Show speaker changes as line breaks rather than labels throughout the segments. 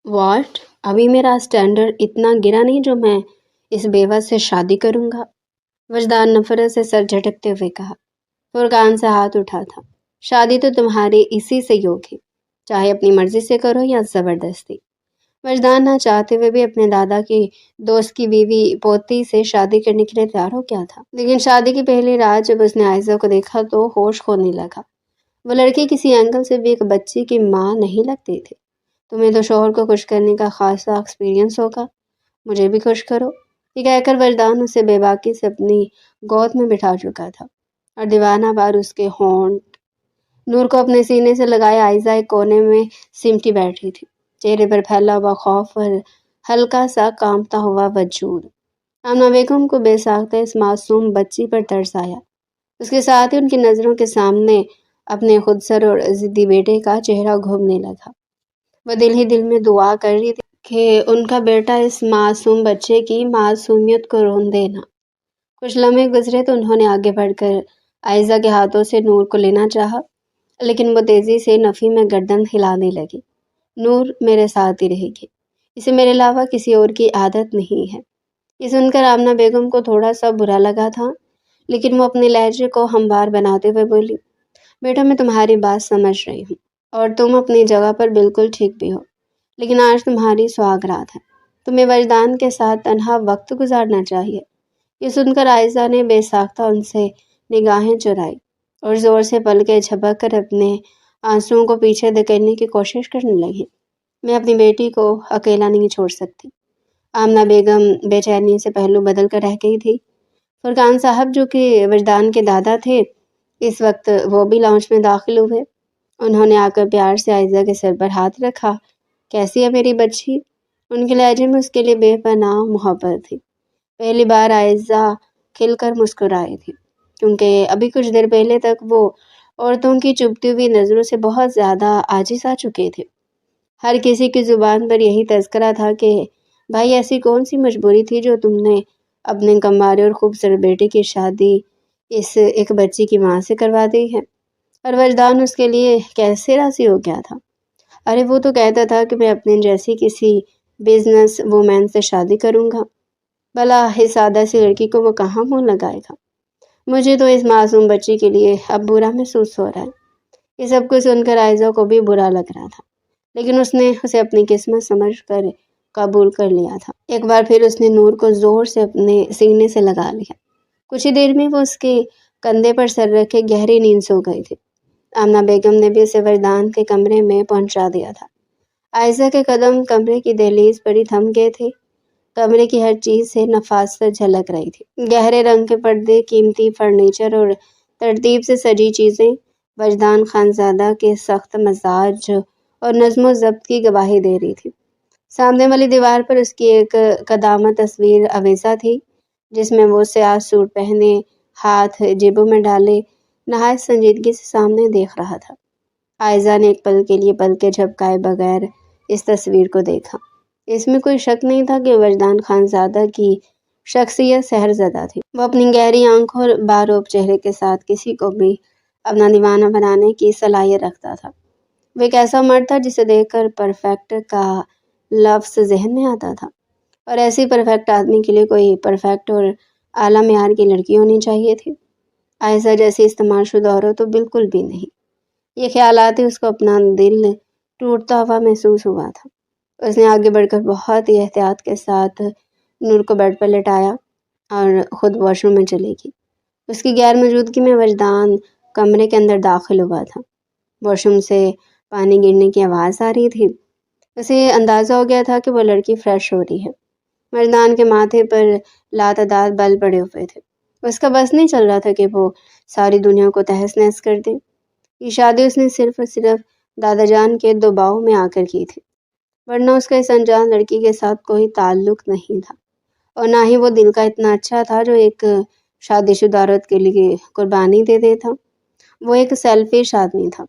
What? ابھی میرا standard اتنا گرا نہیں جو میں اس بیوہ سے شادی کروں گا؟ وجدان نفرت سے سر جھٹکتے ہوئے کہا۔ فرقان سے ہاتھ اٹھا تھا۔ شادی تو تمہاری اسی سے یوگ ہے، چاہے اپنی مرضی سے کرو یا زبردستی۔ وجدان نہ چاہتے ہوئے بھی اپنے دادا کی دوست کی بیوی پوتی سے شادی کرنے کے لیے تیار ہو گیا تھا، لیکن شادی کی پہلی رات جب اس نے عائزہ کو دیکھا تو ہوش کھونے لگا۔ وہ لڑکی کسی اینگل سے بھی ایک بچی کی ماں نہیں لگتی تھی۔ تمہیں تو شوہر کو خوش کرنے کا خاصا ایکسپیرینس ہوگا، مجھے بھی خوش کرو، یہ کہہ کر وجدان اسے بے باکی سے اپنی گود میں بٹھا چکا تھا اور دیوانہ وار اس کے ہونٹ نور کو اپنے سینے سے لگائے عائزہ ایک کونے میں سمٹی بیٹھی تھی، چہرے پر پھیلا ہوا خوف اور ہلکا سا کانپتا ہوا وجود۔ آمنہ بیگم کو بے ساختہ اس معصوم بچی پر ترس آیا۔ اس کے ساتھ ہی ان کی نظروں کے سامنے اپنے خودسر اور ضدی بیٹے کا چہرہ گھومنے لگا۔ وہ دل ہی دل میں دعا کر رہی تھی کہ ان کا بیٹا اس معصوم بچے کی معصومیت کو رون دے نہ۔ کچھ لمحے گزرے تو انہوں نے آگے بڑھ کر عائزہ کے ہاتھوں سے نور کو لینا چاہا، لیکن وہ تیزی سے نفی میں گردن ہلانے لگی۔ نور میرے ساتھ ہی رہے گی، اسے میرے علاوہ کسی اور کی عادت نہیں ہے۔ یہ سن کر آمنہ بیگم کو تھوڑا سا برا لگا تھا، لیکن وہ اپنے لہجے کو ہموار بناتے ہوئے بولی، بیٹا میں تمہاری بات سمجھ رہی ہوں اور تم اپنی جگہ پر بالکل ٹھیک بھی ہو، لیکن آج تمہاری سہاگرات ہے، تمہیں وجدان کے ساتھ تنہا وقت گزارنا چاہیے۔ یہ سن کر عائزہ نے بے ساختہ ان سے نگاہیں چرائی اور زور سے پلکیں جھپک کر اپنے آنسوؤں کو پیچھے دھکیلنے کی کوشش کرنے لگی۔ میں اپنی بیٹی کو اکیلا نہیں چھوڑ سکتی۔ آمنہ بیگم بے چینی سے پہلو بدل کر رہ گئی تھی۔ فرقان صاحب جو کہ وجدان کے دادا تھے، اس وقت وہ بھی لاؤنج میں داخل ہوئے۔ انہوں نے آ کر پیار سے عائزہ کے سر پر ہاتھ رکھا۔ کیسی ہے میری بچی؟ ان کے لہجے میں اس کے لیے بے پناہ محبت تھی۔ پہلی بار عائزہ کھل کر مسکرائی تھی، کیونکہ ابھی کچھ دیر پہلے تک وہ عورتوں کی چبھتی ہوئی نظروں سے بہت زیادہ عاجز آ چکے تھے۔ ہر کسی کی زبان پر یہی تذکرہ تھا کہ بھائی ایسی کون سی مجبوری تھی جو تم نے اپنے کمارے اور خوبصورت بیٹے کی شادی اس ایک بچی کی ماں سے کروا دی ہے؟ اور وجدان اس کے لیے کیسے راضی ہو گیا تھا؟ ارے وہ تو کہتا تھا کہ میں اپنے جیسی کسی بزنس وومین سے شادی کروں گا، بھلا اس سادہ سی لڑکی کو وہ کہاں منہ لگائے گا؟ مجھے تو اس معصوم بچی کے لیے اب برا محسوس ہو رہا ہے۔ یہ سب کچھ سن کر عائزہ کو بھی برا لگ رہا تھا، لیکن اس نے اسے اپنی قسمت سمجھ کر قبول کر لیا تھا۔ ایک بار پھر اس نے نور کو زور سے اپنے سینے سے لگا لیا۔ کچھ ہی دیر میں وہ اس کے کندھے پر سر رکھے گہری نیند سو گئی تھی۔ آمنہ بیگم نے بھی اسے وجدان کے کمرے میں پہنچا دیا تھا۔ عائزہ کے قدم کمرے کی دہلیز پر ہی تھم گئے تھے۔ کمرے کی ہر چیز سے نفاست جھلک رہی تھی۔ گہرے رنگ کے پردے، قیمتی فرنیچر اور ترتیب سے سجی چیزیں وجدان خانزادہ کے سخت مزاج اور نظم و ضبط کی گواہی دے رہی تھی۔ سامنے والی دیوار پر اس کی ایک قدامت تصویر آویزہ تھی، جس میں وہ سیاہ سوٹ پہنے، ہاتھ جیبوں میں ڈالے، نہایت سنجیدگی سے سامنے دیکھ رہا تھا۔ عائزہ نے ایک پل کے لیے پلکیں جھپکائے بغیر اس تصویر کو دیکھا۔ اس میں کوئی شک نہیں تھا کہ وجدان خانزادہ کی شخصیت سحر زدہ تھی۔ وہ اپنی گہری آنکھوں اور باروب چہرے کے ساتھ کسی کو بھی اپنا دیوانہ بنانے کی صلاحیت رکھتا تھا۔ وہ ایک ایسا مرد تھا جسے دیکھ کر پرفیکٹ کا لفظ ذہن میں آتا تھا، اور ایسی پرفیکٹ آدمی کے لیے کوئی پرفیکٹ اور اعلیٰ معیار کی لڑکی ہونی چاہیے تھی۔ عائزہ جیسی استعمال شدہ عورت تو بالکل بھی نہیں۔ یہ خیالات ہی اس کو اپنا دل ٹوٹتا ہوا محسوس ہوا تھا۔ اس نے آگے بڑھ کر بہت ہی احتیاط کے ساتھ نور کو بیڈ پر لٹایا اور خود واش روم میں چلی گئی۔ اس کی غیر موجودگی میں وجدان کمرے کے اندر داخل ہوا تھا۔ واش روم سے پانی گرنے کی آواز آ رہی تھی۔ اسے اندازہ ہو گیا تھا کہ وہ لڑکی فریش ہو رہی ہے۔ وجدان کے ماتھے پر لاتعداد بل پڑے ہوئے تھے۔ اس کا بس نہیں چل رہا تھا کہ وہ ساری دنیا کو تہس نہس کر دے۔ یہ شادی اس نے صرف اور صرف دادا جان کے دباؤ میں آ کر کی تھی، ورنہ اس کا اس انجان لڑکی کے ساتھ کوئی تعلق نہیں تھا، اور نہ ہی وہ دل کا اتنا اچھا تھا جو ایک شادی شدہ عورت کے لیے قربانی دے دیتا۔ وہ ایک سیلفش آدمی تھا،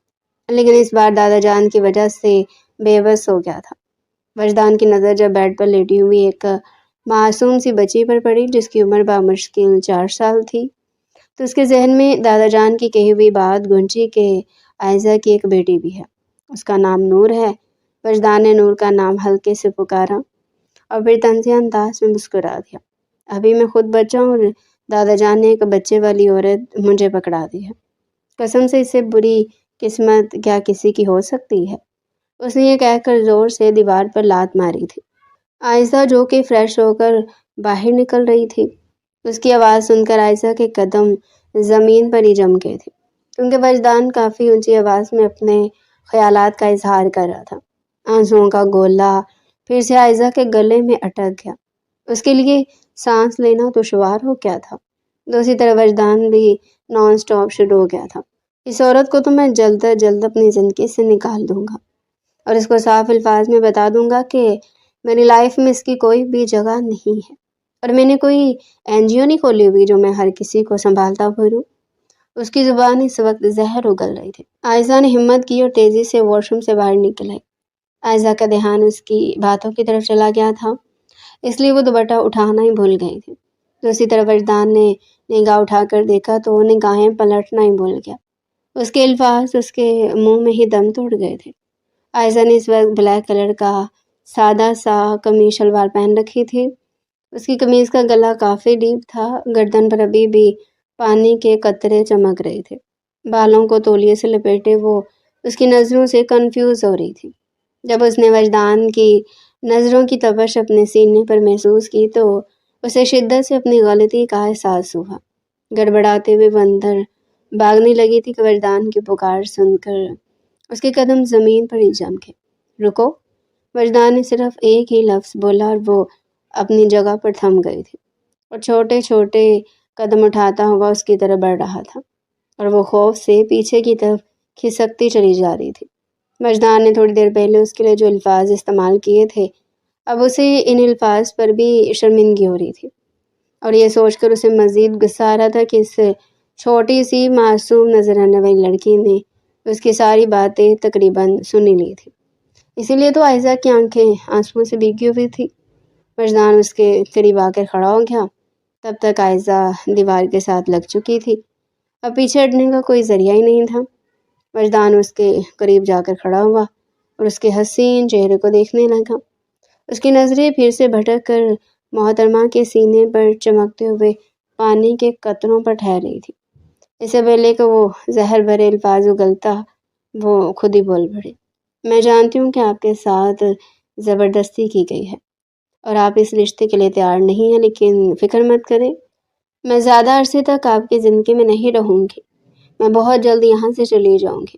لیکن اس بار دادا جان کی وجہ سے بے بس ہو گیا تھا۔ وجدان کی نظر جب بیڈ پر لیٹی ہوئی ایک معصوم سی بچی پر پڑی جس کی عمر بامشکل 4 سال تھی، تو اس کے ذہن میں دادا جان کی کہی ہوئی بات گونجی کہ عائزہ کی ایک بیٹی بھی ہے، اس کا نام نور ہے۔ وجدان نے نور کا نام ہلکے سے پکارا اور پھر طنزیہ انداز میں مسکرا دیا۔ ابھی میں خود بچہ ہوں اور دادا جان نے ایک بچے والی عورت مجھے پکڑا دی ہے۔ قسم سے اس سے بری قسمت کیا کسی کی ہو سکتی ہے؟ اس نے یہ کہہ کر زور سے دیوار پر لات ماری تھی۔ عائشہ جو کہ فریش ہو کر باہر نکل رہی تھی، اس کی آواز سن کر عائشہ کے قدم زمین پر ہی جم گئے تھے، کیونکہ وجدان کافی اونچی آواز میں اپنے خیالات کا اظہار کر رہا تھا۔ آنسوؤں کا گولہ پھر سے عائشہ کے گلے میں اٹک گیا۔ اس کے لیے سانس لینا دشوار ہو گیا تھا۔ دوسری طرف وجدان بھی نان سٹاپ شروع ہو گیا تھا۔ اس عورت کو تو میں جلد از جلد اپنی زندگی سے نکال دوں گا اور اس کو صاف الفاظ میں بتا دوں گا کہ میری لائف میں اس کی کوئی بھی جگہ نہیں ہے، اور میں نے کوئی NGO نہیں کھولی ہوئی جو میں ہر کسی کو سنبھالتا پھروں۔ اس کی زبان اس وقت زہر اگل رہی تھی۔ عائشہ نے ہمت کی اور تیزی سے واش روم سے باہر نکل آئی۔ عائشہ کا دھیان اس کی باتوں کی طرف چلا گیا تھا، اس لیے وہ دوپٹہ اٹھانا ہی بھول گئی تھی۔ دوسری طرف وجدان نے نگاہ اٹھا کر دیکھا تو نگاہیں پلٹنا ہی بھول گیا۔ اس کے الفاظ اس کے منہ میں ہی دم توڑ گئے تھے۔ عائشہ نے اس وقت بلیک کلر کا سادہ سا قمیص شلوار پہن رکھی تھی۔ اس کی قمیض کا گلا کافی ڈیپ تھا، گردن پر ابھی بھی پانی کے قطرے چمک رہے تھے۔ بالوں کو تولیے سے لپیٹے وہ اس کی نظروں سے کنفیوز ہو رہی تھی۔ جب اس نے وجدان کی نظروں کی تپش اپنے سینے پر محسوس کی تو اسے شدت سے اپنی غلطی کا احساس ہوا۔ گڑبڑاتے ہوئے وہ اندر بھاگنے لگی تھی کہ وجدان کی پکار سن کر اس کے قدم زمین پر ہی جم گئے۔ رکو! وجدان نے صرف ایک ہی لفظ بولا اور وہ اپنی جگہ پر تھم گئی تھی اور چھوٹے چھوٹے قدم اٹھاتا ہوا اس کی طرف بڑھ رہا تھا، اور وہ خوف سے پیچھے کی طرف کھسکتی چلی جا رہی تھی۔ وجدان نے تھوڑی دیر پہلے اس کے لیے جو الفاظ استعمال کیے تھے، اب اسے ان الفاظ پر بھی شرمندگی ہو رہی تھی، اور یہ سوچ کر اسے مزید غصہ آ رہا تھا کہ اس چھوٹی سی معصوم نظر آنے والی لڑکی نے اس کی ساری باتیں تقریباً سنی لی تھی۔ اسی لیے تو عائشہ کی آنکھیں آنسوؤں سے بھیگی ہوئی تھی۔ وجدان اس کے قریب آ کر کھڑا ہو گیا۔ تب تک عائشہ دیوار کے ساتھ لگ چکی تھی، اب پیچھے ہٹنے کا کوئی ذریعہ ہی نہیں تھا۔ وجدان اس کے قریب جا کر کھڑا ہوا اور اس کے حسین چہرے کو دیکھنے لگا۔ اس کی نظریں پھر سے بھٹک کر محترمہ کے سینے پر چمکتے ہوئے پانی کے قطروں پر ٹھہر رہی تھی۔ اس سے پہلے کہ وہ زہر بھرے الفاظ اگلتا، وہ خود ہی بول پڑے۔ میں جانتی ہوں کہ آپ کے ساتھ زبردستی کی گئی ہے اور آپ اس رشتے کے لیے تیار نہیں ہیں، لیکن فکر مت کریں، میں زیادہ عرصے تک آپ کی زندگی میں نہیں رہوں گی، میں بہت جلد یہاں سے چلی جاؤں گی۔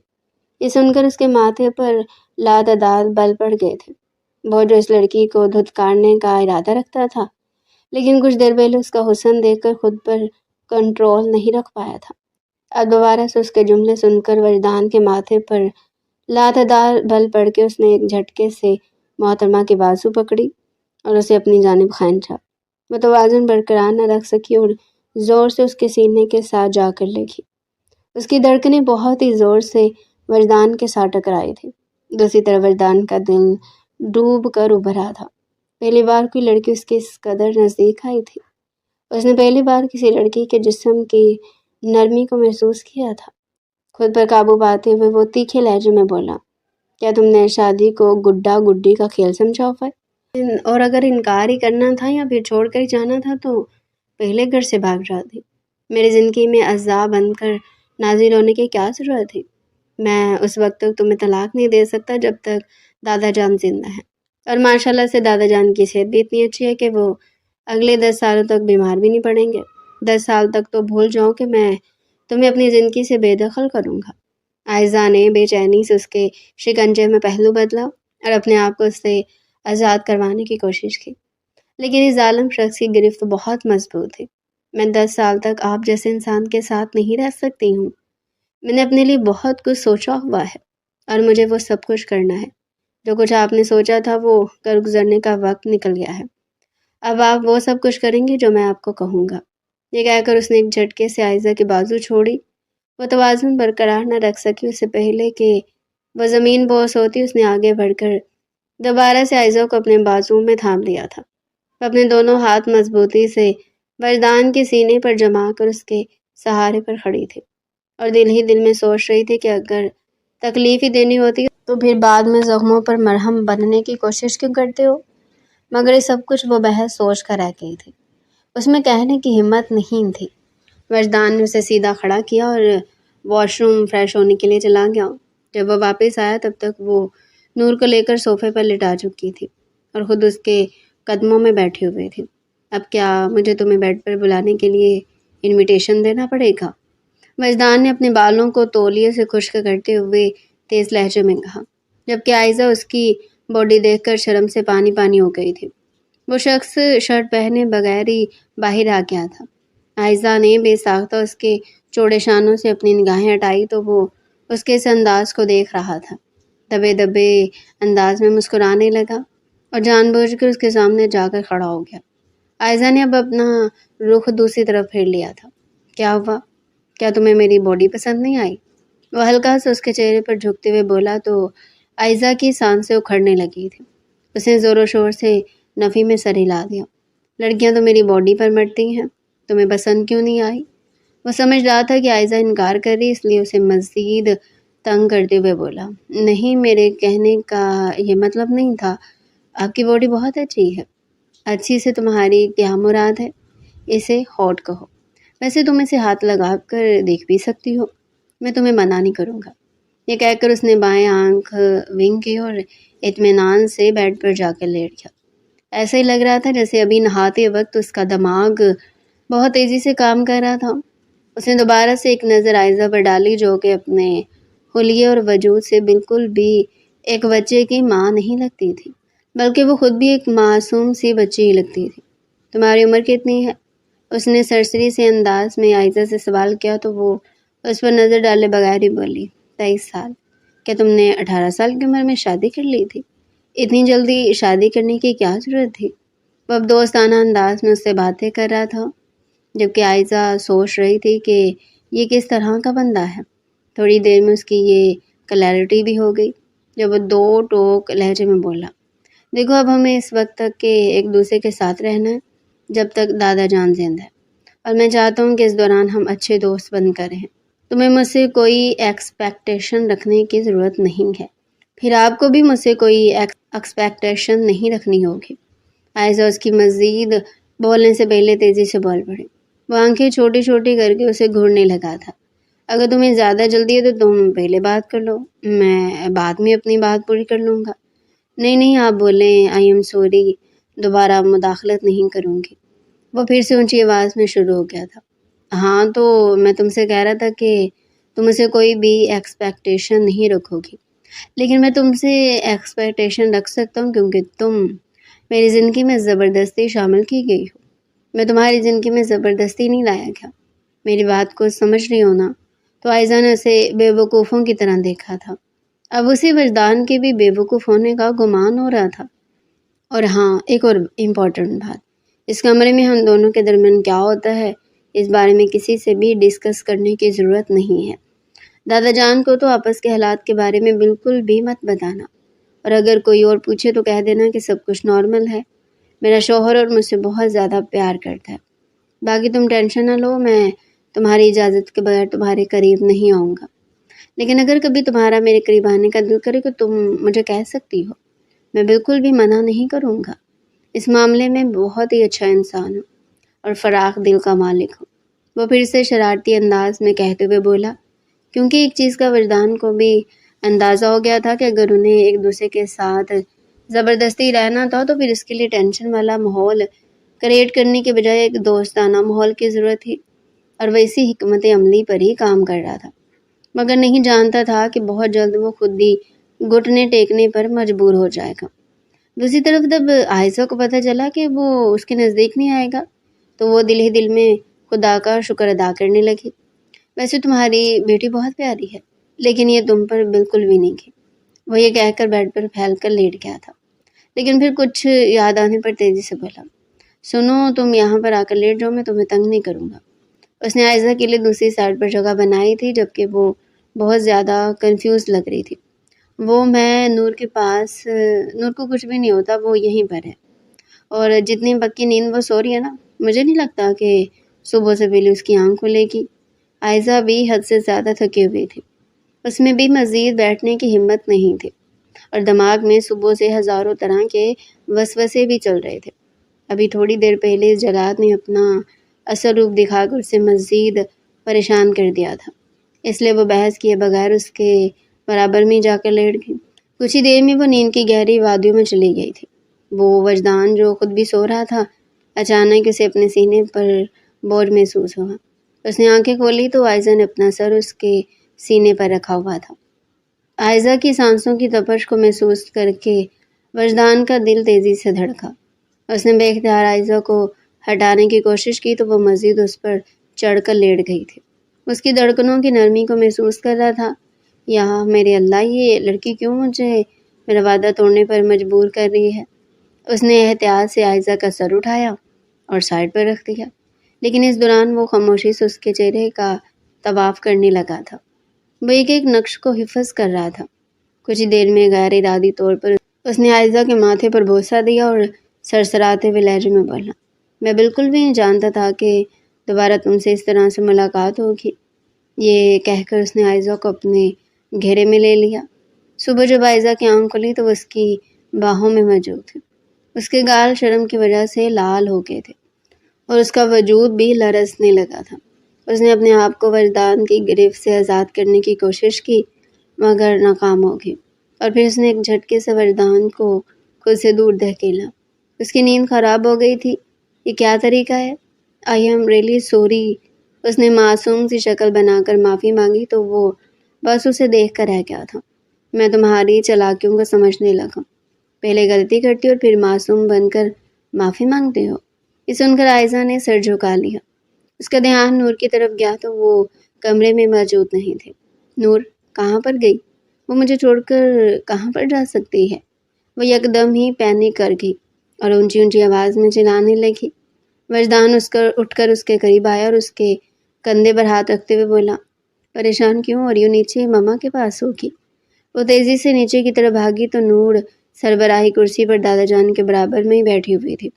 یہ سن کر اس کے ماتھے پر لاتعداد بل پڑ گئے تھے۔ وہ جو اس لڑکی کو دھتکارنے کا ارادہ رکھتا تھا، لیکن کچھ دیر پہلے اس کا حسن دیکھ کر خود پر کنٹرول نہیں رکھ پایا تھا، اب دوبارہ سے اس کے جملے سن کر وجدان کے ماتھے پر لاتعداد بل پڑ کے اس نے ایک جھٹکے سے محترمہ کی بازو پکڑی اور اسے اپنی جانب کھینچا۔ وہ توازن برقرار نہ رکھ سکی اور زور سے اس کے سینے کے ساتھ جا کر لگی۔ اس کی دھڑکنیں بہت ہی زور سے وجدان کے ساتھ ٹکرائی تھی۔ دوسری طرف وجدان کا دل ڈوب کر ابھرا تھا۔ پہلی بار کوئی لڑکی اس کے اس قدر نزدیک آئی تھی۔ اس نے پہلی بار کسی لڑکی کے جسم کی نرمی کو محسوس کیا تھا۔ خود پر قابو پاتے ہوئے وہ تیکھے لہجے میں بولا، کیا تم نے شادی کو گڈا گڈی کا کھیل سمجھا ہوا ہے؟ اور اگر انکار ہی کرنا تھا یا پھر چھوڑ کر ہی جانا تھا تو پہلے گھر سے بھاگ جاتی۔ میری زندگی میں اعضاء بن کر نازل ہونے کی کیا ضرورت تھی؟ میں اس وقت تک تمہیں طلاق نہیں دے سکتا جب تک دادا جان زندہ ہیں، اور ماشاءاللہ سے دادا جان کی صحت بھی اتنی اچھی ہے کہ وہ اگلے 10 سالوں تک بیمار بھی نہیں پڑیں گے۔ 10 سال تک تو بھول جاؤ کہ میں تمہیں اپنی زندگی سے بے دخل کروں گا۔ عائشہ نے بے چینی سے اس کے شکنجے میں پہلو بدلا اور اپنے آپ کو اس سے آزاد کروانے کی کوشش کی، لیکن اس ظالم شخص کی گرفت بہت مضبوط تھی۔ میں 10 سال تک آپ جیسے انسان کے ساتھ نہیں رہ سکتی ہوں۔ میں نے اپنے لیے بہت کچھ سوچا ہوا ہے اور مجھے وہ سب کچھ کرنا ہے۔ جو کچھ آپ نے سوچا تھا وہ کر گزرنے کا وقت نکل گیا ہے۔ اب آپ وہ سب کچھ کریں گے جو میں آپ کو کہوں گا۔ یہ کہہ کر اس نے ایک جھٹکے سے عائشہ کی بازو چھوڑی۔ وہ توازن برقرار نہ رکھ سکی۔ اس سے پہلے کہ وہ زمین بوس ہوتی، اس نے آگے بڑھ کر دوبارہ سے عائشہ کو اپنے بازو میں تھام لیا تھا۔ وہ اپنے دونوں ہاتھ مضبوطی سے وجدان کے سینے پر جما کر اس کے سہارے پر کھڑی تھی اور دل ہی دل میں سوچ رہی تھی کہ اگر تکلیف ہی دینی ہوتی تو پھر بعد میں زخموں پر مرہم بننے کی کوشش کیوں کرتے ہو؟ مگر یہ سب کچھ وہ بحث سوچ کر رہ گئی تھی، اس میں کہنے کی ہمت نہیں تھی۔ وجدان نے اسے سیدھا کھڑا کیا اور واش روم فریش ہونے کے لیے چلا گیا۔ جب وہ واپس آیا تب تک وہ نور کو لے کر صوفے پر لٹا چکی تھی اور خود اس کے قدموں میں بیٹھے ہوئے تھی۔ اب کیا مجھے تمہیں بیڈ پر بلانے کے لیے انویٹیشن دینا پڑے گا؟ وجدان نے اپنے بالوں کو تولیے سے خشک کرتے ہوئے تیز لہجے میں کہا، جبکہ عائزہ اس کی باڈی دیکھ کر شرم سے پانی پانی ہو گئی تھی۔ وہ شخص شرٹ پہنے بغیر ہی باہر آ گیا تھا۔ عائزہ نے بے ساختہ اس کے چوڑے شانوں سے اپنی نگاہیں ہٹائی تو وہ اس کے اس انداز کو دیکھ رہا تھا۔ دبے دبے انداز میں مسکرانے لگا اور جان بوجھ کر اس کے سامنے جا کر کھڑا ہو گیا۔ عائزہ نے اب اپنا رخ دوسری طرف پھیر لیا تھا۔ کیا ہوا؟ کیا تمہیں میری باڈی پسند نہیں آئی؟ وہ ہلکا سا اس کے چہرے پر جھکتے ہوئے بولا تو عائزہ کی سانسیں اکھڑنے لگی تھی۔ اس نے زور و شور سے نفی میں سر ہلا دیا۔ لڑکیاں تو میری باڈی پر مرتی ہیں، تمہیں پسند کیوں نہیں آئی؟ وہ سمجھ رہا تھا کہ عائزہ انکار کر رہی، اس لیے اسے مزید تنگ کرتے ہوئے بولا، نہیں، میرے کہنے کا یہ مطلب نہیں تھا، آپ کی باڈی بہت اچھی ہے۔ اچھی سے تمہاری کیا مراد ہے؟ اسے ہاٹ کہو، ویسے تم اسے ہاتھ لگا کر دیکھ بھی سکتی ہو، میں تمہیں منع نہیں کروں گا۔ یہ کہہ کر اس نے بائیں آنکھ ونک کی اور اطمینان سے بیڈ پر جا کر لیٹ گیا۔ ایسا ہی لگ رہا تھا جیسے ابھی نہاتے وقت اس کا دماغ بہت تیزی سے کام کر رہا تھا۔ اس نے دوبارہ سے ایک نظر عائزہ پر ڈالی جو کہ اپنے حلیے اور وجود سے بالکل بھی ایک بچے کی ماں نہیں لگتی تھی، بلکہ وہ خود بھی ایک معصوم سی بچی ہی لگتی تھی۔ تمہاری عمر کتنی ہے؟ اس نے سرسری سے انداز میں عائزہ سے سوال کیا تو وہ اس پر نظر ڈالے بغیر ہی بولی، 23 سال۔ کیا تم نے 18 سال کی عمر میں شادی کر لی تھی؟ اتنی جلدی شادی کرنے کی کیا ضرورت تھی؟ وہ اب دوستانہ انداز میں اس سے باتیں کر رہا تھا، جبکہ عائزہ سوچ رہی تھی کہ یہ کس طرح کا بندہ ہے۔ تھوڑی دیر میں اس کی یہ کلیئرٹی بھی ہو گئی جب وہ دو ٹوک لہجے میں بولا، دیکھو اب ہمیں اس وقت تک کہ ایک دوسرے کے ساتھ رہنا ہے جب تک دادا جان زندہ ہے، اور میں چاہتا ہوں کہ اس دوران ہم اچھے دوست بن کر رہیں۔ تمہیں مجھ سے کوئی ایکسپیکٹیشن رکھنے کی ضرورت نہیں ہے، پھر آپ کو بھی مجھ سے کوئی ایکسپیکٹیشن نہیں رکھنی ہوگی۔ عائزہ اس کی مزید بولنے سے پہلے تیزی سے بول پڑی۔ وہ آنکھیں چھوٹی چھوٹی کر کے اسے گھورنے لگا تھا۔ اگر تمہیں زیادہ جلدی ہے تو تم پہلے بات کر لو، میں بعد میں اپنی بات پوری کر لوں گا۔ نہیں نہیں، آپ بولیں، آئی ایم سوری، دوبارہ مداخلت نہیں کروں گی۔ وہ پھر سے اونچی آواز میں شروع ہو گیا تھا۔ ہاں تو میں تم سے کہہ رہا تھا کہ تم اسے کوئی بھی ایکسپیکٹیشن نہیں رکھو گی، لیکن میں تم سے ایکسپیکٹیشن رکھ سکتا ہوں کیونکہ تم میری زندگی میں زبردستی شامل کی گئی ہو۔ میں تمہاری زندگی میں زبردستی نہیں لایا گیا، میری بات کو سمجھ رہی ہو نا؟ تو عائزہ نے اسے بے وقوفوں کی طرح دیکھا تھا۔ اب اسی وجدان کے بھی بے وقوف ہونے کا گمان ہو رہا تھا۔ اور ہاں، ایک اور امپورٹنٹ بات، اس کمرے میں ہم دونوں کے درمیان کیا ہوتا ہے اس بارے میں کسی سے بھی ڈسکس کرنے کی ضرورت نہیں ہے۔ دادا جان کو تو آپس کے حالات کے بارے میں بالکل بھی مت بتانا، اور اگر کوئی اور پوچھے تو کہہ دینا کہ سب کچھ نارمل ہے، میرا شوہر اور مجھ سے بہت زیادہ پیار کرتا ہے۔ باقی تم ٹینشن نہ لو، میں تمہاری اجازت کے بغیر تمہارے قریب نہیں آؤں گا، لیکن اگر کبھی تمہارا میرے قریب آنے کا دل کرے تو تم مجھے کہہ سکتی ہو، میں بالکل بھی منع نہیں کروں گا۔ اس معاملے میں بہت ہی اچھا انسان ہوں اور فراخ دل کا مالک ہوں، وہ پھر سے شرارتی انداز میں کہتے ہوئے بولا، کیونکہ ایک چیز کا وجدان کو بھی اندازہ ہو گیا تھا کہ اگر انہیں ایک دوسرے کے ساتھ زبردستی رہنا تھا تو پھر اس کے لیے ٹینشن والا ماحول کریٹ کرنے کے بجائے ایک دوستانہ ماحول کی ضرورت تھی، اور وہ اسی حکمت عملی پر ہی کام کر رہا تھا، مگر نہیں جانتا تھا کہ بہت جلد وہ خود ہی گھٹنے ٹیکنے پر مجبور ہو جائے گا۔ دوسری طرف جب عائزہ کو پتہ چلا کہ وہ اس کے نزدیک نہیں آئے گا تو وہ دل ہی دل میں خدا کا شکر ادا کرنے لگی۔ ویسے تمہاری بیٹی بہت پیاری ہے، لیکن یہ تم پر بالکل بھی نہیں کی۔ وہ یہ کہہ کر بیڈ پر پھیل کر لیٹ گیا تھا، لیکن پھر کچھ یاد آنے پر تیزی سے بولا، سنو، تم یہاں پر آ کر لیٹ جاؤ، میں تمہیں تنگ نہیں کروں گا۔ اس نے عائزہ کے لیے دوسری سائڈ پر جگہ بنائی تھی، جبکہ وہ بہت زیادہ کنفیوز لگ رہی تھی۔ میں نور کے پاس، نور کو کچھ بھی نہیں ہوتا، وہ یہیں پر ہے، اور جتنی پکی نیند وہ سو رہی ہے نا، مجھے نہیں لگتا کہ صبح سے پہلے اس کی آنکھ کھلے گی۔ عائزہ بھی حد سے زیادہ تھکی ہوئی تھی، اس میں بھی مزید بیٹھنے کی ہمت نہیں تھی۔ اور دماغ میں صبح سے ہزاروں طرح کے وسوسے بھی چل رہے تھے۔ ابھی تھوڑی دیر پہلے اس جلاد نے اپنا اصل روپ دکھا کر اسے مزید پریشان کر دیا تھا، اس لیے وہ بحث کیے بغیر اس کے برابر میں جا کر لیٹ گئی۔ کچھ ہی دیر میں وہ نیند کی گہری وادیوں میں چلی گئی تھی۔ وہ وجدان جو خود بھی سو رہا تھا، اچانک اسے اپنے سینے پر بوجھ محسوس ہوا۔ اس نے آنکھیں کھولی تو عائزہ نے اپنا سر اس کے سینے پر رکھا ہوا تھا۔ عائزہ کی سانسوں کی تپش کو محسوس کر کے وجدان کا دل تیزی سے دھڑکا۔ اس نے بے اختیار عائزہ کو ہٹانے کی کوشش کی تو وہ مزید اس پر چڑھ کر لیٹ گئی تھی۔ اس کی دھڑکنوں کی نرمی کو محسوس کر رہا تھا۔ یا میرے اللہ، یہ لڑکی کیوں مجھے میرا وعدہ توڑنے پر مجبور کر رہی ہے؟ اس نے احتیاط سے عائزہ کا سر اٹھایا اور سائڈ پر رکھ دیا، لیکن اس دوران وہ خاموشی سے اس کے چہرے کا طواف کرنے لگا تھا۔ وہ ایک ایک نقش کو حفظ کر رہا تھا۔ کچھ ہی دیر میں غیر ارادی طور پر اس نے عائزہ کے ماتھے پر بوسہ دیا اور سرسراتے ہوئے لہجے میں بولا، میں بالکل بھی نہیں جانتا تھا کہ دوبارہ تم سے اس طرح سے ملاقات ہوگی۔ یہ کہہ کر اس نے عائزہ کو اپنے گھیرے میں لے لیا۔ صبح جب عائزہ کی آنکھ کھلی تو وہ اس کی باہوں میں موجود تھی۔ اس کے گال شرم کی وجہ سے لال ہو گئے تھے اور اس کا وجود بھی لرزنے لگا تھا۔ اس نے اپنے آپ کو وجدان کی گرفت سے آزاد کرنے کی کوشش کی مگر ناکام ہو گئی، اور پھر اس نے ایک جھٹکے سے وجدان کو خود سے دور دھکیلا۔ اس کی نیند خراب ہو گئی تھی۔ یہ کیا طریقہ ہے؟ I am really sorry. اس نے معصوم سی شکل بنا کر معافی مانگی تو وہ بس اسے دیکھ کر رہ گیا تھا۔ میں تمہاری چالاکیوں کو سمجھنے لگا۔ پہلے غلطی کرتی اور پھر معصوم بن کر معافی مانگتے ہو۔ یہ سن کر عائزہ نے سر جھکا لیا۔ اس کا دھیان نور کی طرف گیا تو وہ کمرے میں موجود نہیں تھے۔ نور کہاں پر گئی؟ وہ مجھے چھوڑ کر کہاں پر جا سکتی ہے؟ وہ یکدم ہی پینک کر گئی اور اونچی اونچی آواز میں چلانے لگی۔ وجدان اٹھ کر اس کے قریب آیا اور اس کے کندھے پر ہاتھ رکھتے ہوئے بولا، پریشان کیوں ہو رہی ہو؟ نیچے ماما کے پاس ہوگی۔ وہ تیزی سے نیچے کی طرف بھاگی تو نور سربراہی کرسی پر دادا جان کے برابر میں ہی بیٹھی ہوئی تھی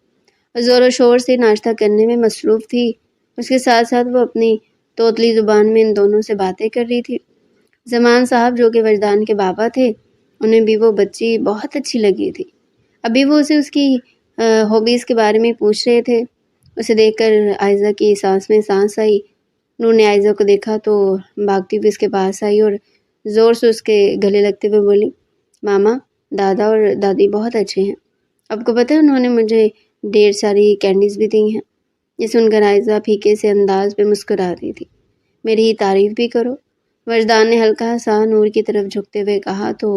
اور زور و شور سے ناشتہ کرنے میں مصروف تھی۔ اس کے ساتھ ساتھ وہ اپنی توتلی زبان میں ان دونوں سے باتیں کر رہی تھی۔ زمان صاحب جو کہ وجدان کے بابا تھے، انہیں بھی وہ بچی بہت اچھی لگی تھی۔ ابھی وہ اسے اس کی ہابیز کے بارے میں پوچھ رہے تھے۔ اسے دیکھ کر عائزہ کی سانس میں سانس آئی۔ نور نے عائزہ کو دیکھا تو بھاگتی ہوئی اس کے پاس آئی اور زور سے اس کے گلے لگتے ہوئے بولی، ماما، دادا اور دادی بہت اچھے ہیں۔ آپ کو پتہ ہے انہوں نے مجھے ڈھیر ساری کینڈیز بھی دی ہیں۔ یہ سن کر عائزہ پھیکے سے انداز پہ مسکرا رہی تھی۔ میری ہی تعریف بھی کرو۔ وجدان نے ہلکا سا نور کی طرف جھکتے ہوئے کہا تو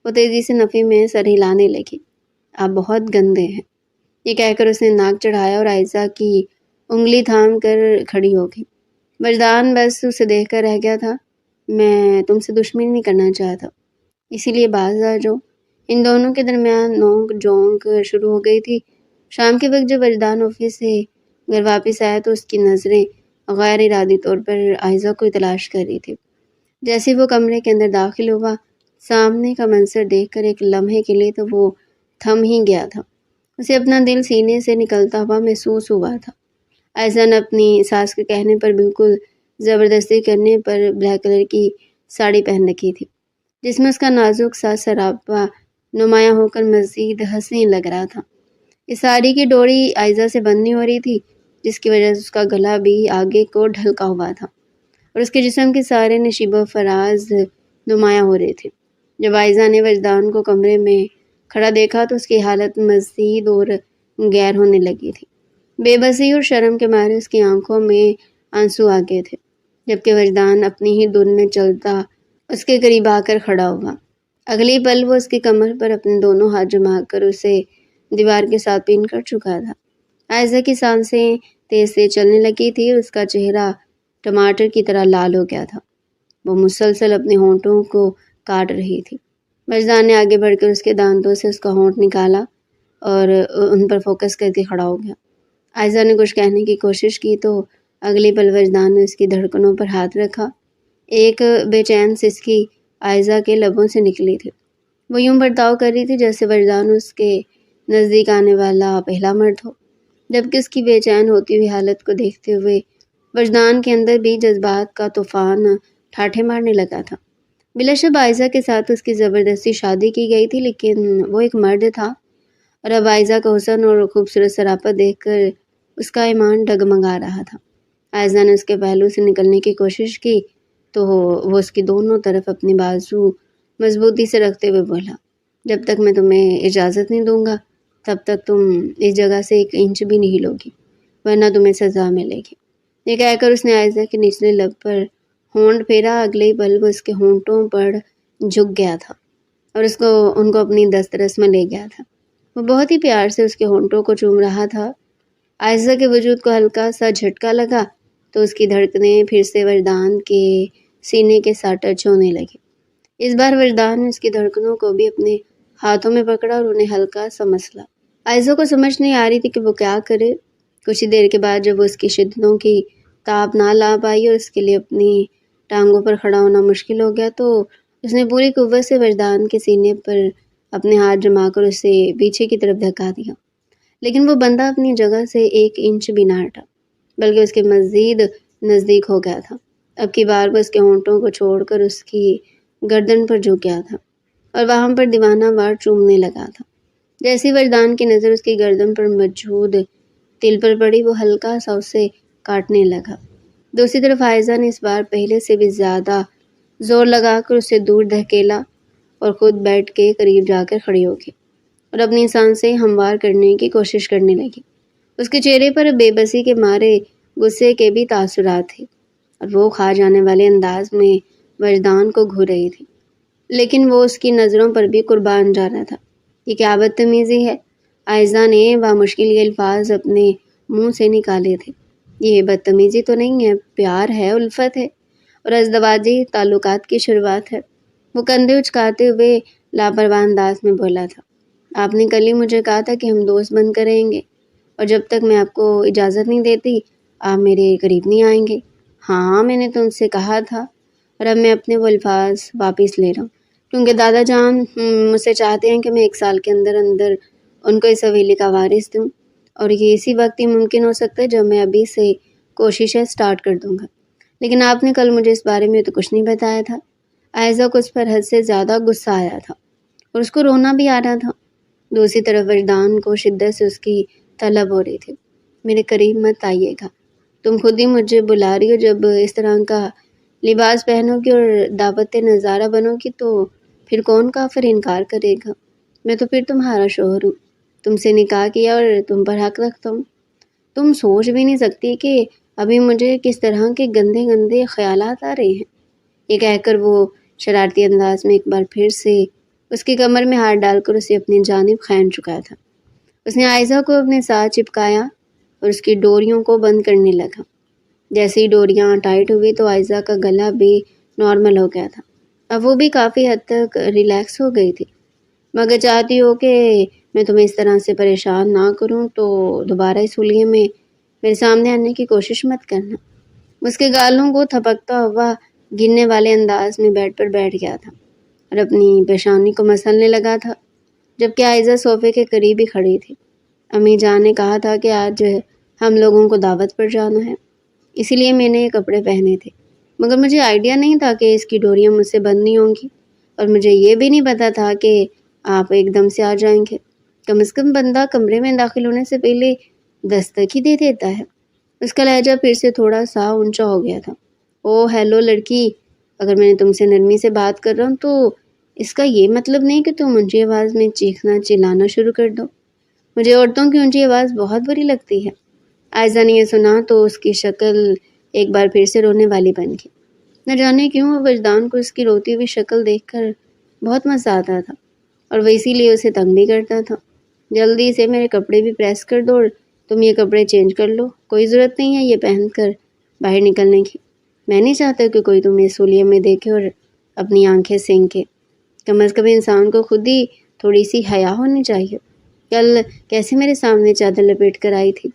وہ تیزی سے نفی میں سر ہلانے لگی۔ آپ بہت گندے ہیں۔ یہ کہہ کر اس نے ناک چڑھایا اور عائزہ کی انگلی تھام کر کھڑی ہو گئی۔ وجدان بس اسے دیکھ کر رہ گیا تھا۔ میں تم سے دشمنی نہیں کرنا چاہتا، اسی لیے باز آ جاؤ۔ ان دونوں کے درمیان نوک جھونک شروع ہو گئی تھی۔ شام کے وقت جب وجدان آفس سے گھر واپس آیا تو اس کی نظریں غیر ارادی طور پر عائزہ کو تلاش کر رہی تھی۔ جیسے وہ کمرے کے اندر داخل ہوا، سامنے کا منظر دیکھ کر ایک لمحے کے لیے تو وہ تھم ہی گیا تھا۔ اسے اپنا دل سینے سے نکلتا ہوا محسوس ہوا تھا۔ عائزہ نے اپنی ساس کے کہنے پر بالکل زبردستی کرنے پر بلیک کلر کی ساڑی پہن رکھی تھی، جس میں اس کا نازک سا سراپا نمایاں ہو کر مزید حسین لگ رہا تھا۔ اس ساڑی کی ڈوری عائزہ سے بند نہیں ہو رہی تھی، جس کی وجہ سے اس کا گلا بھی آگے کو ڈھلکا ہوا تھا اور اس کے جسم کے سارے نشیب و فراز نمایاں ہو رہے تھے۔ جب عائزہ نے وجدان کو کمرے میں کھڑا دیکھا تو اس کی حالت مزید اور غیر ہونے لگی تھی۔ بے بسی اور شرم کے مارے اس کی آنکھوں میں آنسو آ گئے تھے، جبکہ وجدان اپنی ہی دھن میں چلتا اس کے قریب آ کر کھڑا ہوا۔ اگلی پل وہ اس کی کمر پر اپنے دونوں ہاتھ جما کر اسے دیوار کے ساتھ پین کر چکا تھا۔ عائزہ کی سانسیں تیز تیز چلنے لگی تھی اور اس کا چہرہ ٹماٹر کی طرح لال ہو گیا تھا۔ وہ مسلسل اپنے ہونٹوں کو کاٹ رہی تھی۔ وجدان نے آگے بڑھ کر اس کے دانتوں سے اس کا ہونٹ نکالا اور ان پر فوکس کر کے کھڑا ہو گیا۔ عائزہ نے کچھ کہنے کی کوشش کی تو اگلی پل وجدان نے اس کی دھڑکنوں پر ہاتھ رکھا۔ ایک بے چین سسکی عائزہ کے لبوں سے نکلی تھی۔ وہ یوں برتاؤ کر رہی تھی جیسے وجدان اس کے نزدیک آنے والا پہلا مرد ہو، جبکہ اس کی بے چین ہوتی ہوئی حالت کو دیکھتے ہوئے وجدان کے اندر بھی جذبات کا طوفان ٹھاٹھے مارنے لگا تھا۔ بلا شک عائزہ کے ساتھ اس کی زبردستی شادی کی گئی تھی، لیکن وہ ایک مرد تھا اور اب عائزہ کا حسن اور خوبصورت سراپا دیکھ کر اس کا ایمان ڈگمگا رہا تھا۔ عائزہ نے اس کے پہلو سے نکلنے کی کوشش کی تو وہ اس کی دونوں طرف اپنی بازو مضبوطی سے رکھتے ہوئے بولا، جب تک میں تمہیں اجازت نہیں دوں گا تب تک تم اس جگہ سے 1 انچ بھی نہیں ہلو گی، ورنہ تمہیں سزا ملے گی۔ یہ کہہ کر اس نے عائزہ کے نچلے لب پر ہونٹ پھیرا، اگلے ہی پل وہ اس کے ہونٹوں پر جھک گیا تھا اور ان کو اپنی دسترس میں لے گیا تھا۔ وہ بہت ہی پیار سے اس کے ہونٹوں کو چوم رہا تھا۔ عائزہ کے وجود کو ہلکا سا جھٹکا لگا تو اس کی دھڑکنیں پھر سے وجدان کے سینے کے ساتھ ٹچ ہونے لگی۔ اس بار وجدان نے اس کی دھڑکنوں کو بھی اپنے ہاتھوں میں پکڑا اور انہیں ہلکا سا مسلا۔ عائزہ کو سمجھ نہیں آ رہی تھی کہ وہ کیا کرے۔ کچھ ہی دیر کے بعد جب وہ اس کی شدتوں کی تاب نہ لا پائی اور اس کے لیے اپنی ٹانگوں پر کھڑا ہونا مشکل ہو گیا تو اس نے پوری قوت سے وجدان کے سینے پر اپنے ہاتھ جما کر اسے پیچھے کی طرف دھکا دیا، لیکن وہ بندہ اپنی جگہ سے 1 انچ بھی نہ ہٹا، بلکہ اس کے مزید نزدیک ہو گیا تھا۔ اب کی بار وہ اس کے ہونٹوں کو چھوڑ کر اس کی گردن پر جھک گیا تھا اور وہاں پر دیوانہ وار چومنے لگا تھا۔ جیسی وجدان کی نظر اس کی گردن پر موجود تل پر پڑی، وہ ہلکا سا اسے کاٹنے لگا۔ دوسری طرف عائزہ نے اس بار پہلے سے بھی زیادہ زور لگا کر اسے دور دھکیلا اور خود بیڈ کے قریب جا کر کھڑی ہو گئی اور اپنی سانسیں ہموار کرنے کی کوشش کرنے لگی۔ اس کے چہرے پر بے بسی کے مارے غصے کے بھی تاثرات تھے اور وہ کھا جانے والے انداز میں وجدان کو گھور رہی تھی، لیکن وہ اس کی نظروں پر بھی قربان جانا تھا۔ یہ کیا بدتمیزی ہے؟ عائزہ نے بامشکل یہ الفاظ اپنے منہ سے نکالے تھے۔ یہ بدتمیزی تو نہیں ہے، پیار ہے، الفت ہے اور ازدواجی تعلقات کی شروعات ہے۔ وہ کندھے اچکاتے ہوئے لاپرواہ انداز میں بولا تھا، آپ نے کل ہی مجھے کہا تھا کہ ہم دوست بن کر رہیں گے اور جب تک میں آپ کو اجازت نہیں دیتی آپ میرے قریب نہیں آئیں گے۔ ہاں میں نے تم سے کہا تھا اور اب میں اپنے وہ الفاظ واپس لے رہا ہوں، کیونکہ دادا جان مجھ سے چاہتے ہیں کہ میں 1 سال کے اندر اندر ان کو اس حویلی کا وارث دوں، اور یہ اسی وقت ہی ممکن ہو سکتا ہے جب میں ابھی سے کوششیں سٹارٹ کر دوں گا۔ لیکن آپ نے کل مجھے اس بارے میں تو کچھ نہیں بتایا تھا۔ عائزہ کو اس پر حد سے زیادہ غصہ آیا تھا اور اس کو رونا بھی آ رہا تھا۔ دوسری طرف وجدان کو شدت سے اس کی طلب ہو رہی تھی۔ میرے قریب مت آئیے گا، تم خود ہی مجھے بلا رہی ہو، جب اس طرح کا لباس پہنو گی اور دعوت نظارہ بنو گی تو پھر کون کافر انکار کرے گا؟ میں تو پھر تمہارا شوہر ہوں، تم سے نکاح کیا اور تم پر حق رکھتا ہوں۔ تم سوچ بھی نہیں سکتی کہ ابھی مجھے کس طرح کے گندے گندے خیالات آ رہے ہیں۔ یہ کہہ کر وہ شرارتی انداز میں ایک بار پھر سے اس کی کمر میں ہاتھ ڈال کر اسے اپنی جانب کھینچ چکا تھا۔ اس نے عائزہ کو اپنے ساتھ چپکایا اور اس کی ڈوریوں کو بند کرنے لگا۔ جیسے ہی ڈوریاں ٹائٹ ہوئی تو عائزہ کا گلا بھی نارمل ہو گیا تھا۔ اب وہ بھی کافی حد تک ریلیکس ہو گئی تھی۔ مگر چاہتی ہو کہ میں تمہیں اس طرح سے پریشان نہ کروں تو دوبارہ اس حلیے میں میرے سامنے آنے کی کوشش مت کرنا۔ اس کے گالوں کو تھپکتا ہوا گننے والے انداز میں بیڈ پر بیٹھ گیا تھا اور اپنی پیشانی کو مسلنے لگا تھا، جبکہ عائزہ صوفے کے قریب ہی کھڑی تھی۔ امی جان نے کہا تھا کہ آج ہم لوگوں کو دعوت پر جانا ہے، اسی لیے میں نے یہ کپڑے پہنے تھے، مگر مجھے آئیڈیا نہیں تھا کہ اس کی ڈوریاں مجھ سے بند نہیں ہوں گی، اور مجھے یہ بھی نہیں پتا تھا کہ آپ ایک دم سے آ جائیں گے۔ کم از کم بندہ کمرے میں داخل ہونے سے پہلے دستک ہی دے دیتا ہے۔ اس کا لہجہ پھر سے تھوڑا سا اونچا ہو گیا تھا۔ او ہیلو لڑکی، اگر میں تم سے نرمی سے بات کر رہا ہوں تو اس کا یہ مطلب نہیں کہ تم اونچی آواز میں چیخنا چلانا شروع کر دو۔ مجھے عورتوں کی اونچی آواز بہت بری لگتی ہے۔ عائزہ نے یہ سنا تو اس کی شکل ایک بار پھر سے رونے والی بن گئی۔ نہ جانے کیوں وجدان کو اس کی روتی ہوئی شکل دیکھ کر بہت مزہ آتا تھا اور وہ اسی لیے اسے تنگ بھی کرتا تھا۔ جلدی سے میرے کپڑے بھی پریس کر دو اور تم یہ کپڑے چینج کر لو، کوئی ضرورت نہیں ہے یہ پہن کر باہر نکلنے کی۔ میں نہیں چاہتا کہ کوئی تمہیں اس حلیے میں دیکھے اور اپنی آنکھیں سینکے۔ کم از کم انسان کو خود ہی تھوڑی سی حیا ہونی چاہیے۔ کل کیسے میرے سامنے چادر لپیٹ کر آئی تھی؟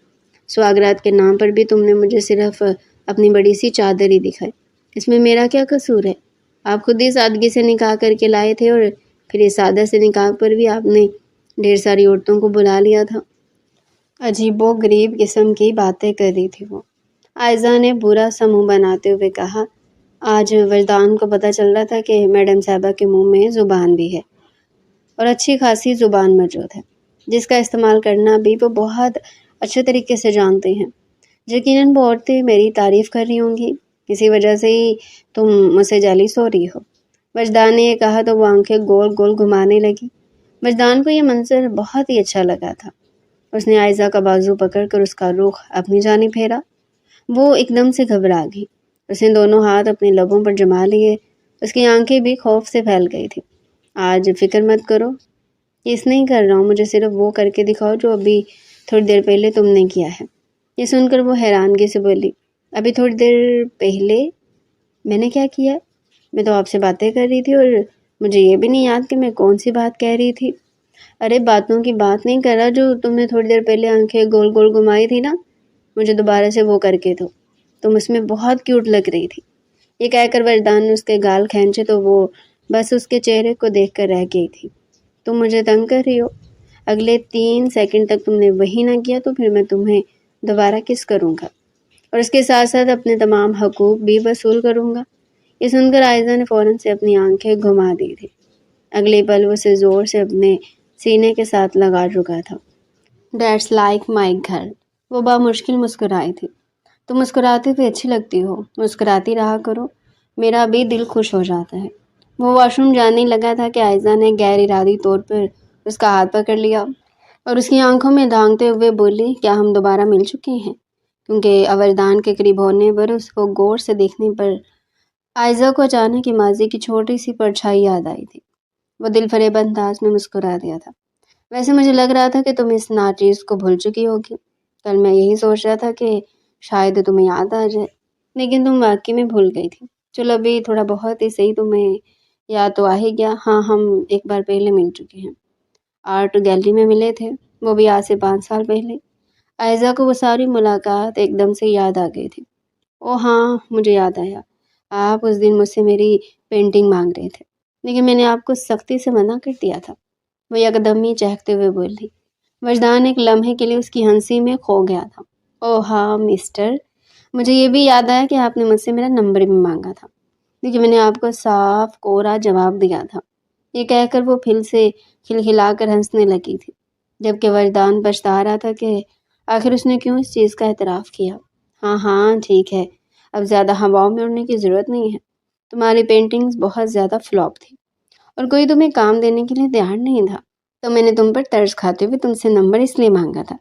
سواگرات کے نام پر بھی تم نے مجھے صرف اپنی بڑی سی چادر ہی دکھائی، اس میں میرا کیا قصور ہے؟ آپ خود ہی سادگی سے نکاح کر کے لائے تھے اور پھر اس سادہ سے نکاح پر بھی آپ نے ڈھیر ساری عورتوں کو بلا لیا تھا۔ عجیب و غریب قسم کی باتیں کر رہی تھی وہ۔ عائزہ نے برا سا منہ بناتے ہوئے کہا، آج وجدان کو پتہ چل رہا تھا کہ میڈم صاحبہ کے منہ میں زبان بھی ہے اور اچھی خاصی زبان موجود ہے، جس کا استعمال کرنا بھی وہ بہت اچھے طریقے سے جانتے ہیں۔ یقیناً وہ عورتیں میری تعریف کر رہی ہوں گی، کسی وجہ سے ہی تم مجھ سے جیلس ہو رہی ہو۔ وجدان نے یہ کہا تو وہ آنکھیں گول گول گھمانے لگی۔ وجدان کو یہ منظر بہت ہی اچھا لگا تھا۔ اس نے عائزہ کا بازو پکڑ کر اس کا رخ اپنی جانب پھیرا۔ وہ ایک دم سے گھبرا گئی۔ اس نے دونوں ہاتھ اپنے لبوں پر جما لیے۔ اس کی آنکھیں بھی خوف سے پھیل گئی تھیں۔ آج فکر مت کرو، اس نہیں کر رہا ہوں، مجھے صرف وہ کر کے دکھاؤ جو ابھی تھوڑی دیر پہلے تم نے کیا ہے۔ یہ سن کر وہ حیرانگی سے بولی، ابھی تھوڑی دیر پہلے میں نے کیا کیا؟ میں تو آپ سے باتیں کر رہی تھی اور مجھے یہ بھی نہیں یاد کہ میں کون سی بات کہہ رہی تھی۔ ارے باتوں کی بات نہیں کر رہا، جو تم نے تھوڑی دیر پہلے آنکھیں گول گول گھمائی تھی نا، مجھے دوبارہ سے وہ کر کے دو، تم اس میں بہت کیوٹ لگ رہی تھی۔ یہ کہہ کر وجدان نے اس کے گال کھینچے تو وہ بس اس کے چہرے کو دیکھ کر رہ گئی تھی۔ تم مجھے تنگ کر رہی ہو، اگلے 3 سیکنڈ تک تم نے وہی نہ کیا تو پھر میں تمہیں دوبارہ کس کروں گا اور اس کے ساتھ ساتھ اپنے تمام حقوق بھی وصول کروں گا۔ یہ سن کر عائزہ نے فوراً سے اپنی آنکھیں گھما دی تھی۔ اگلی پل وہ اسے زور سے اپنے سینے کے ساتھ لگا چکا تھا۔ That's like my girl۔ وہ بامشکل مسکرائی تھی۔ تم مسکراتے ہوئے اچھی لگتی ہو، مسکراتی رہا کرو، میرا بھی دل خوش ہو جاتا ہے۔ وہ واش روم جانے لگا تھا کہ عائزہ نے غیر ارادی طور پر اس کا ہاتھ پکڑ لیا اور اس کی آنکھوں میں دھانکتے ہوئے بولی، کیا ہم دوبارہ مل چکے ہیں؟ کیونکہ وجدان کے قریب ہونے پر، اس کو غور سے دیکھنے پر عائزہ کو اچانک ماضی کی چھوٹی سی پرچھائی یاد آئی تھی۔ وہ دل فریب انداز میں مسکرا دیا تھا۔ ویسے مجھے لگ رہا تھا کہ تم اس ناچیز کو بھول چکی ہوگی۔ کل میں یہی سوچ رہا تھا کہ شاید تمہیں یاد آ جائے، لیکن تم واقعی میں بھول گئی تھی۔ چلو ابھی تھوڑا بہت ہی صحیح تمہیں یاد تو آ ہی گیا۔ ہاں، ہم ایک بار پہلے مل چکے ہیں، آرٹ گیلری میں ملے تھے، وہ بھی آج سے 5 سال پہلے۔ عائزہ کو وہ ساری ملاقات ایک دم سے یاد آ گئی تھی۔ او ہاں، مجھے یاد آیا، آپ اس دن مجھ سے میری پینٹنگ مانگ رہے تھے، لیکن میں نے آپ کو سختی سے منع کر دیا تھا۔ وہ یکدم ہی چہکتے ہوئے بولی۔ وجدان ایک لمحے کے لیے اس کی ہنسی میں کھو گیا تھا۔ او ہاں مسٹر، مجھے یہ بھی یاد آیا کہ آپ نے مجھ سے میرا نمبر بھی مانگا تھا، لیکن میں نے آپ کو صاف کورا جواب دیا تھا۔ یہ کہہ کر وہ پھر سے کھلکھلا کر ہنسنے لگی تھی، جبکہ وجدان پچھتا رہا تھا کہ آخر اس نے کیوں اس چیز کا اعتراف کیا۔ ہاں ہاں ٹھیک ہے، اب زیادہ ہواؤں میں اڑنے کی ضرورت نہیں ہے۔ تمہاری پینٹنگز بہت زیادہ فلاپ تھی اور کوئی تمہیں کام دینے کے لیے تیار نہیں تھا، تو میں نے تم پر ترس کھاتے ہوئے تم سے نمبر اس لیے مانگا تھا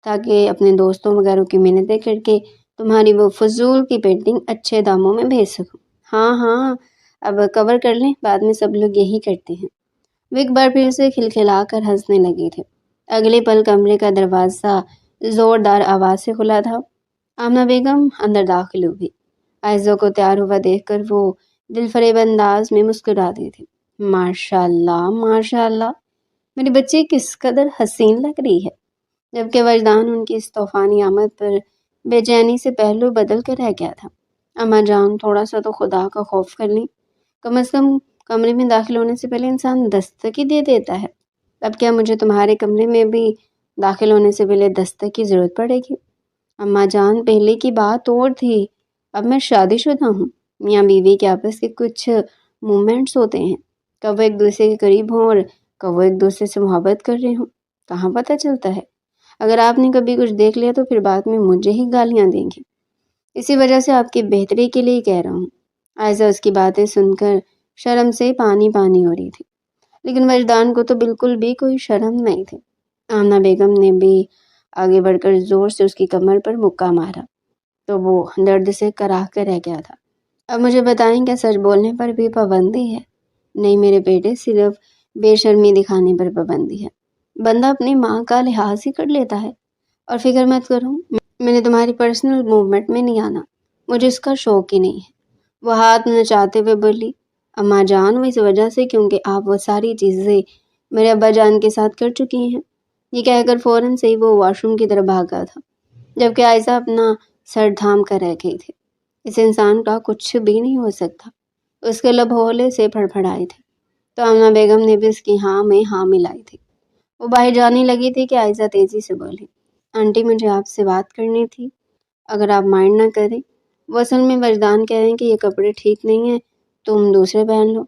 تاکہ اپنے دوستوں وغیرہ کی منتیں کر کے تمہاری وہ فضول کی پینٹنگ اچھے داموں میں بھیج سکوں۔ ہاں ہاں، اب کور کر لیں، بعد میں سب لوگ یہی کرتے ہیں۔ وہ ایک بار پھر سے کھلکھلا کر ہنسنے لگے تھے۔ اگلے پل کمرے کا دروازہ زوردار آواز سے کھلا تھا۔ آمنہ بیگم اندر داخل ہوئی۔ عائزہ کو تیار ہوا دیکھ کر وہ دل فریب انداز میں مسکرا دی تھی۔ ماشاء اللہ ماشاء اللہ، میری بچی کس قدر حسین لگ رہی ہے۔ جبکہ وجدان ان کی اس طوفانی آمد پر بے چینی سے پہلو بدل کر رہ گیا تھا۔ اماں جان، تھوڑا سا تو خدا کا خوف کر لیں، کم از کم کمرے میں داخل ہونے سے پہلے انسان دستک ہی دے دیتا ہے۔ اب کیا مجھے تمہارے کمرے میں بھی داخل ہونے سے پہلے دستک کی ضرورت پڑے گی؟ اماں جان، پہلے کی بات اور تھی، اب میں شادی شدہ ہوں۔ میاں بیوی کے آپس کے کچھ مومنٹس ہوتے ہیں، کب وہ ایک دوسرے کے قریب ہوں اور کب وہ ایک دوسرے سے محبت کر رہے ہوں، کہاں پتہ چلتا ہے۔ اگر آپ نے کبھی کچھ دیکھ لیا تو پھر بعد میں مجھے ہی گالیاں دیں گے۔ اسی وجہ سے آپ کی بہتری کے لیے کہہ رہا ہوں۔ عائزہ اس کی باتیں سن کر شرم سے پانی پانی ہو رہی تھی، لیکن وجدان کو تو بالکل بھی کوئی شرم نہیں تھی۔ آمنہ بیگم نے بھی آگے بڑھ کر زور سے اس کی کمر پر مکہ مارا تو وہ درد سے کراہ کر رہ گیا تھا۔ اب مجھے بتائیں، کیا سچ بولنے پر بھی پابندی ہے؟ نہیں میرے بیٹے، صرف بے شرمی دکھانے پر پابندی ہے۔ بندہ اپنی ماں کا لحاظ ہی کر لیتا ہے۔ اور فکر مت کرو، میں نے تمہاری پرسنل موومنٹ میں نہیں آنا، مجھے اس کا شوق ہی نہیں ہے۔ وہ ہاتھ نچاتے ہوئے بولی۔ اماں جان، وہ اس وجہ سے کیونکہ آپ وہ ساری چیزیں میرے ابا جان کے ساتھ کر چکی ہیں۔ یہ کہہ کر فوراً سے ہی وہ واش روم کی طرف بھاگا تھا، جبکہ عائزہ اپنا سر تھام کر رہ گئی تھی۔ اس انسان کا کچھ بھی نہیں ہو سکتا۔ اس کے لب ہولے سے پھڑپھڑائے تھے تو آمنہ بیگم نے بھی اس کی ہاں میں ہاں ملائی تھی۔ وہ باہر جانے لگی تھی کہ عائزہ تیزی سے بولی، آنٹی مجھے آپ سے بات کرنی تھی، اگر آپ مائنڈ نہ کریں۔ وہ اصل میں وجدان کہہ رہے ہیں کہ یہ کپڑے ٹھیک نہیں ہیں، تم دوسرے پہن لو۔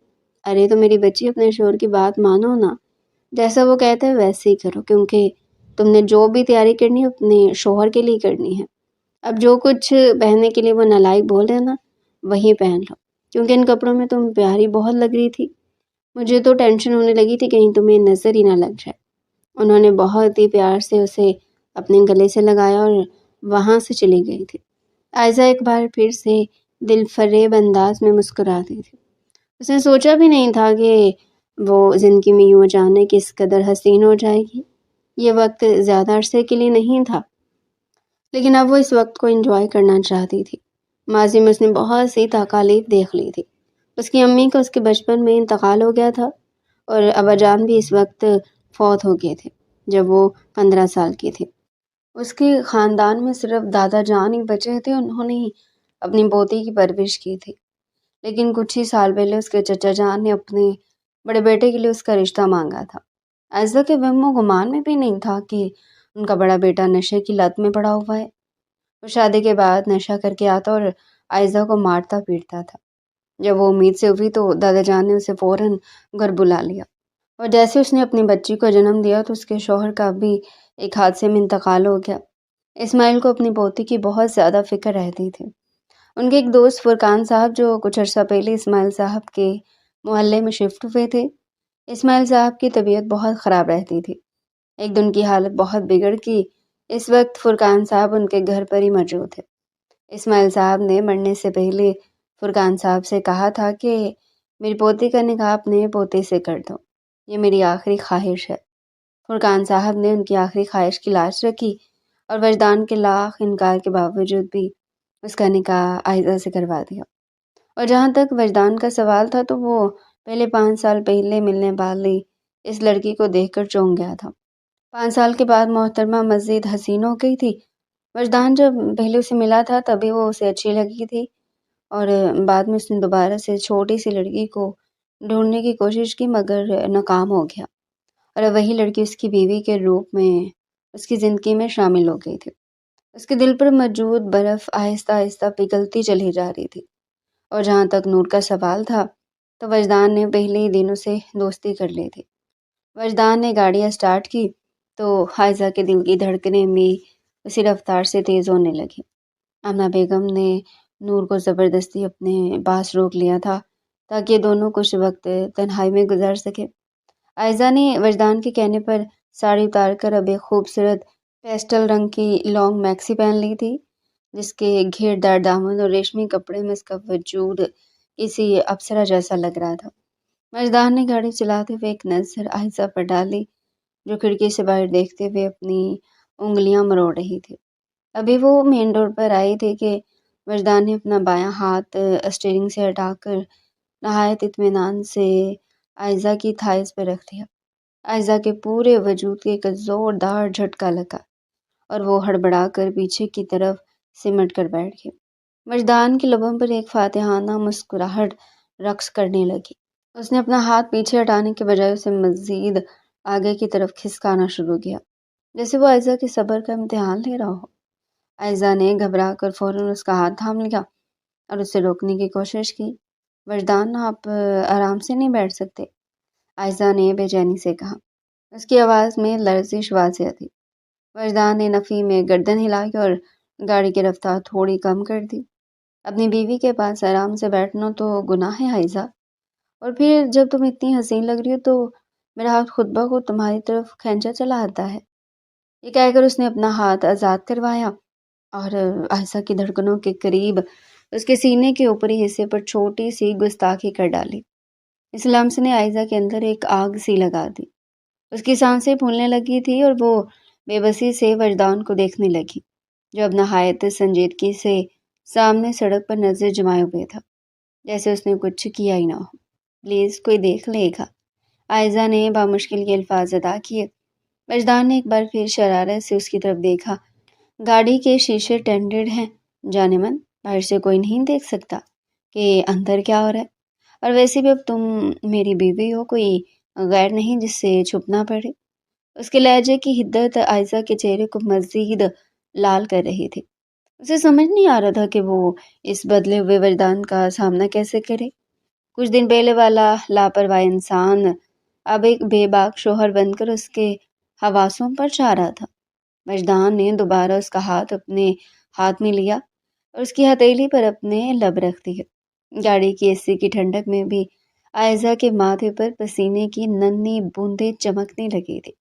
ارے تو میری بچی اپنے شوہر کی بات مانو نا، جیسا وہ کہتا ہے ویسے ہی کرو، کیونکہ تم نے جو بھی تیاری کرنی ہے اپنے شوہر کے لیے کرنی ہے۔ اب جو کچھ پہننے کے لیے وہ نالائق بول رہے ہیں نا، وہی پہن لو، کیونکہ ان کپڑوں میں تم پیاری بہت لگ رہی تھی۔ مجھے تو ٹینشن ہونے لگی تھی کہیں تمہیں نظر ہی نہ لگ جائے۔ انہوں نے بہت ہی پیار سے اسے اپنے گلے سے لگایا اور وہاں سے چلی گئی تھی۔ عائزہ ایک بار پھر سے دل فریب انداز میں مسکرا دی تھی۔ اس نے سوچا بھی نہیں تھا کہ وہ زندگی میں یوں اچانک کس قدر حسین ہو جائے گی۔ یہ وقت زیادہ عرصے کے لیے نہیں تھا، لیکن اب وہ اس وقت کو انجوائے کرنا چاہتی تھی۔ ماضی میں اس نے بہت سی تکالیف دیکھ لی تھی۔ اس کی امی کا اس کے بچپن میں انتقال ہو گیا تھا اور ابا جان بھی اس وقت فوت ہو گئے تھے جب وہ 15 سال کی تھی۔ اس کے خاندان میں صرف دادا جان ہی بچے تھے، انہوں نے ہی اپنی پوتی کی پرورش کی تھی۔ لیکن کچھ ہی سال پہلے اس کے چچا جان نے اپنے بڑے بیٹے کے لیے اس کا رشتہ مانگا تھا۔ عائزہ کے وہم و گمان میں بھی نہیں تھا کہ ان کا بڑا بیٹا نشے کی لت میں پڑا ہوا ہے۔ وہ شادی کے بعد نشہ کر کے آتا اور عائزہ کو مارتا پیٹتا تھا۔ جب وہ امید سے ہوئی تو دادا جان نے اسے فوراً گھر بلا لیا، اور جیسے اس نے اپنی بچی کو جنم دیا تو اس کے شوہر کا بھی ایک حادثے میں انتقال ہو گیا۔ اسماعیل کو اپنی پوتی کی بہت زیادہ فکر رہتی تھی۔ ان کے ایک دوست فرقان صاحب جو کچھ عرصہ پہلے اسماعیل صاحب کے محلے میں شفٹ ہوئے تھے، اسماعیل صاحب کی طبیعت بہت خراب رہتی تھی۔ ایک دن کی حالت بہت بگڑ گئی۔ اس وقت فرقان صاحب ان کے گھر پر ہی موجود تھے۔ اسماعیل صاحب نے مرنے سے پہلے فرقان صاحب سے کہا تھا کہ میری پوتی کا نکاح اپنے پوتے سے کر دو، یہ میری آخری خواہش ہے۔ فرقان صاحب نے ان کی آخری خواہش کی لاج رکھی اور وجدان کے لاکھ انکار کے باوجود بھی اس کا نکاح عائزہ سے کروا دیا۔ اور جہاں تک وجدان کا سوال تھا تو وہ پہلے 5 سال پہلے ملنے والی اس لڑکی کو دیکھ کر چونک گیا تھا۔ 5 سال کے بعد محترمہ مزید حسین ہو گئی تھی۔ وجدان جب پہلے اسے ملا تھا تبھی وہ اسے اچھی لگی تھی، اور بعد میں اس نے دوبارہ سے چھوٹی سی لڑکی کو ڈھونڈنے کی کوشش کی مگر ناکام ہو گیا، اور اب وہی لڑکی اس کی بیوی کے روپ میں اس کی زندگی میں شامل ہو گئی تھی۔ اس کے دل پر موجود برف آہستہ آہستہ پگھلتی چلی جا رہی تھی۔ اور جہاں تک نور کا سوال تھا تو وجدان نے پہلے ہی دن اسے دوستی کر لی تھی۔ وجدان نے گاڑیاں سٹارٹ کی تو عائزہ کے دل کی دھڑکنیں بھی اسی رفتار سے تیز ہونے لگی۔ آمنہ بیگم نے نور کو زبردستی اپنے پاس روک لیا تھا تاکہ یہ دونوں کچھ وقت تنہائی میں گزار سکے۔ عائزہ نے وجدان کے کہنے پر ساڑی اتار کر اب ایک خوبصورت پیسٹل رنگ کی لانگ میکسی پہن لی تھی، جس کے گھیڑ دار دامن اور ریشمی کپڑے میں اس کا وجود کسی اپسرا جیسا لگ رہا تھا۔ وجدان نے گاڑی چلاتے ہوئے ایک نظر عائزہ پر ڈالی جو کھڑکی سے باہر دیکھتے ہوئے اپنی انگلیاں مروڑ رہی تھی۔ ابھی وہ مین روڈ پر آئی تھی کہ وجدان نے اپنا بایاں ہاتھ اسٹیئرنگ سے ہٹا کر نہایت اطمینان سے عائزہ کی تھائز پر رکھ دیا۔ عائزہ کے پورے وجود کے ایک زوردار جھٹکا لگا اور وہ ہڑبڑا کر پیچھے کی طرف سمٹ کر بیٹھ گئی۔ وجدان کے لبوں پر ایک فاتحانہ مسکراہٹ رقص کرنے لگی۔ اس نے اپنا ہاتھ پیچھے ہٹانے کے بجائے اسے مزید آگے کی طرف کھسکانا شروع کیا، جیسے وہ عائزہ کے صبر کا امتحان لے رہا ہو۔ عائزہ نے گھبرا کر فوراً اس کا ہاتھ تھام لیا اور اسے روکنے کی کوشش کی۔ وجدان، آپ آرام سے نہیں بیٹھ سکتے؟ عائزہ نے بے چینی سے کہا۔ اس کی آواز میں لرزش واضح تھی۔ وجدان نے نفی میں گردن ہلائی اور گاڑی کی رفتار تھوڑی کم کر دی۔ اپنی بیوی کے پاس آرام سے بیٹھنا تو گناہ ہے عائزہ، اور پھر جب تم اتنی حسین لگ رہی ہو تو میرا ہاتھ خود بخود تمہاری طرف کھینچا چلا آتا ہے۔ یہ کہہ کر اس نے اپنا ہاتھ آزاد کروایا اور عائزہ کی دھڑکنوں کے قریب اس کے سینے کے اوپری حصے پر چھوٹی سی گستاخی کر ڈالی۔ اس لمس نے عائزہ کے اندر ایک آگ سی لگا دی۔ اس کی سانسیں پھولنے لگی تھی اور وہ بے بسی سے وجدان کو دیکھنے لگی جو اب نہایت سنجیدگی سے سامنے سڑک پر نظر جمائے ہوئے تھا، جیسے اس نے کچھ کیا ہی نہ ہو۔ پلیز کوئی دیکھ لے گا، عائزہ نے بامشکل یہ الفاظ ادا کیے۔ وجدان نے ایک بار پھر شرارت سے اس کی طرف دیکھا۔ گاڑی کے شیشے ٹینٹڈ ہیں جانے من، باہر سے کوئی نہیں دیکھ سکتا کہ اندر کیا ہو رہا ہے، اور ویسے بھی اب تم میری بیوی ہو، کوئی غیر نہیں جس سے چھپنا پڑے۔ اس کے لہجے کی حدت عائزہ کے چہرے کو مزید لال کر رہی تھی۔
اسے سمجھ نہیں آ رہا تھا کہ وہ اس بدلے ہوئے وجدان کا سامنا کیسے کرے۔ کچھ دن پہلے والا لاپرواہ انسان اب ایک بے باک شوہر بن کر اس کے حواسوں پر چھا رہا تھا۔ وجدان نے دوبارہ اس کا ہاتھ اپنے ہاتھ میں لیا اور اس کی ہتھیلی پر اپنے لب رکھ دیے۔ گاڑی کی اے سی کی ٹھنڈک میں بھی عائزہ کے ماتھے پر پسینے کی ننھی بوندیں چمکنے لگی تھی۔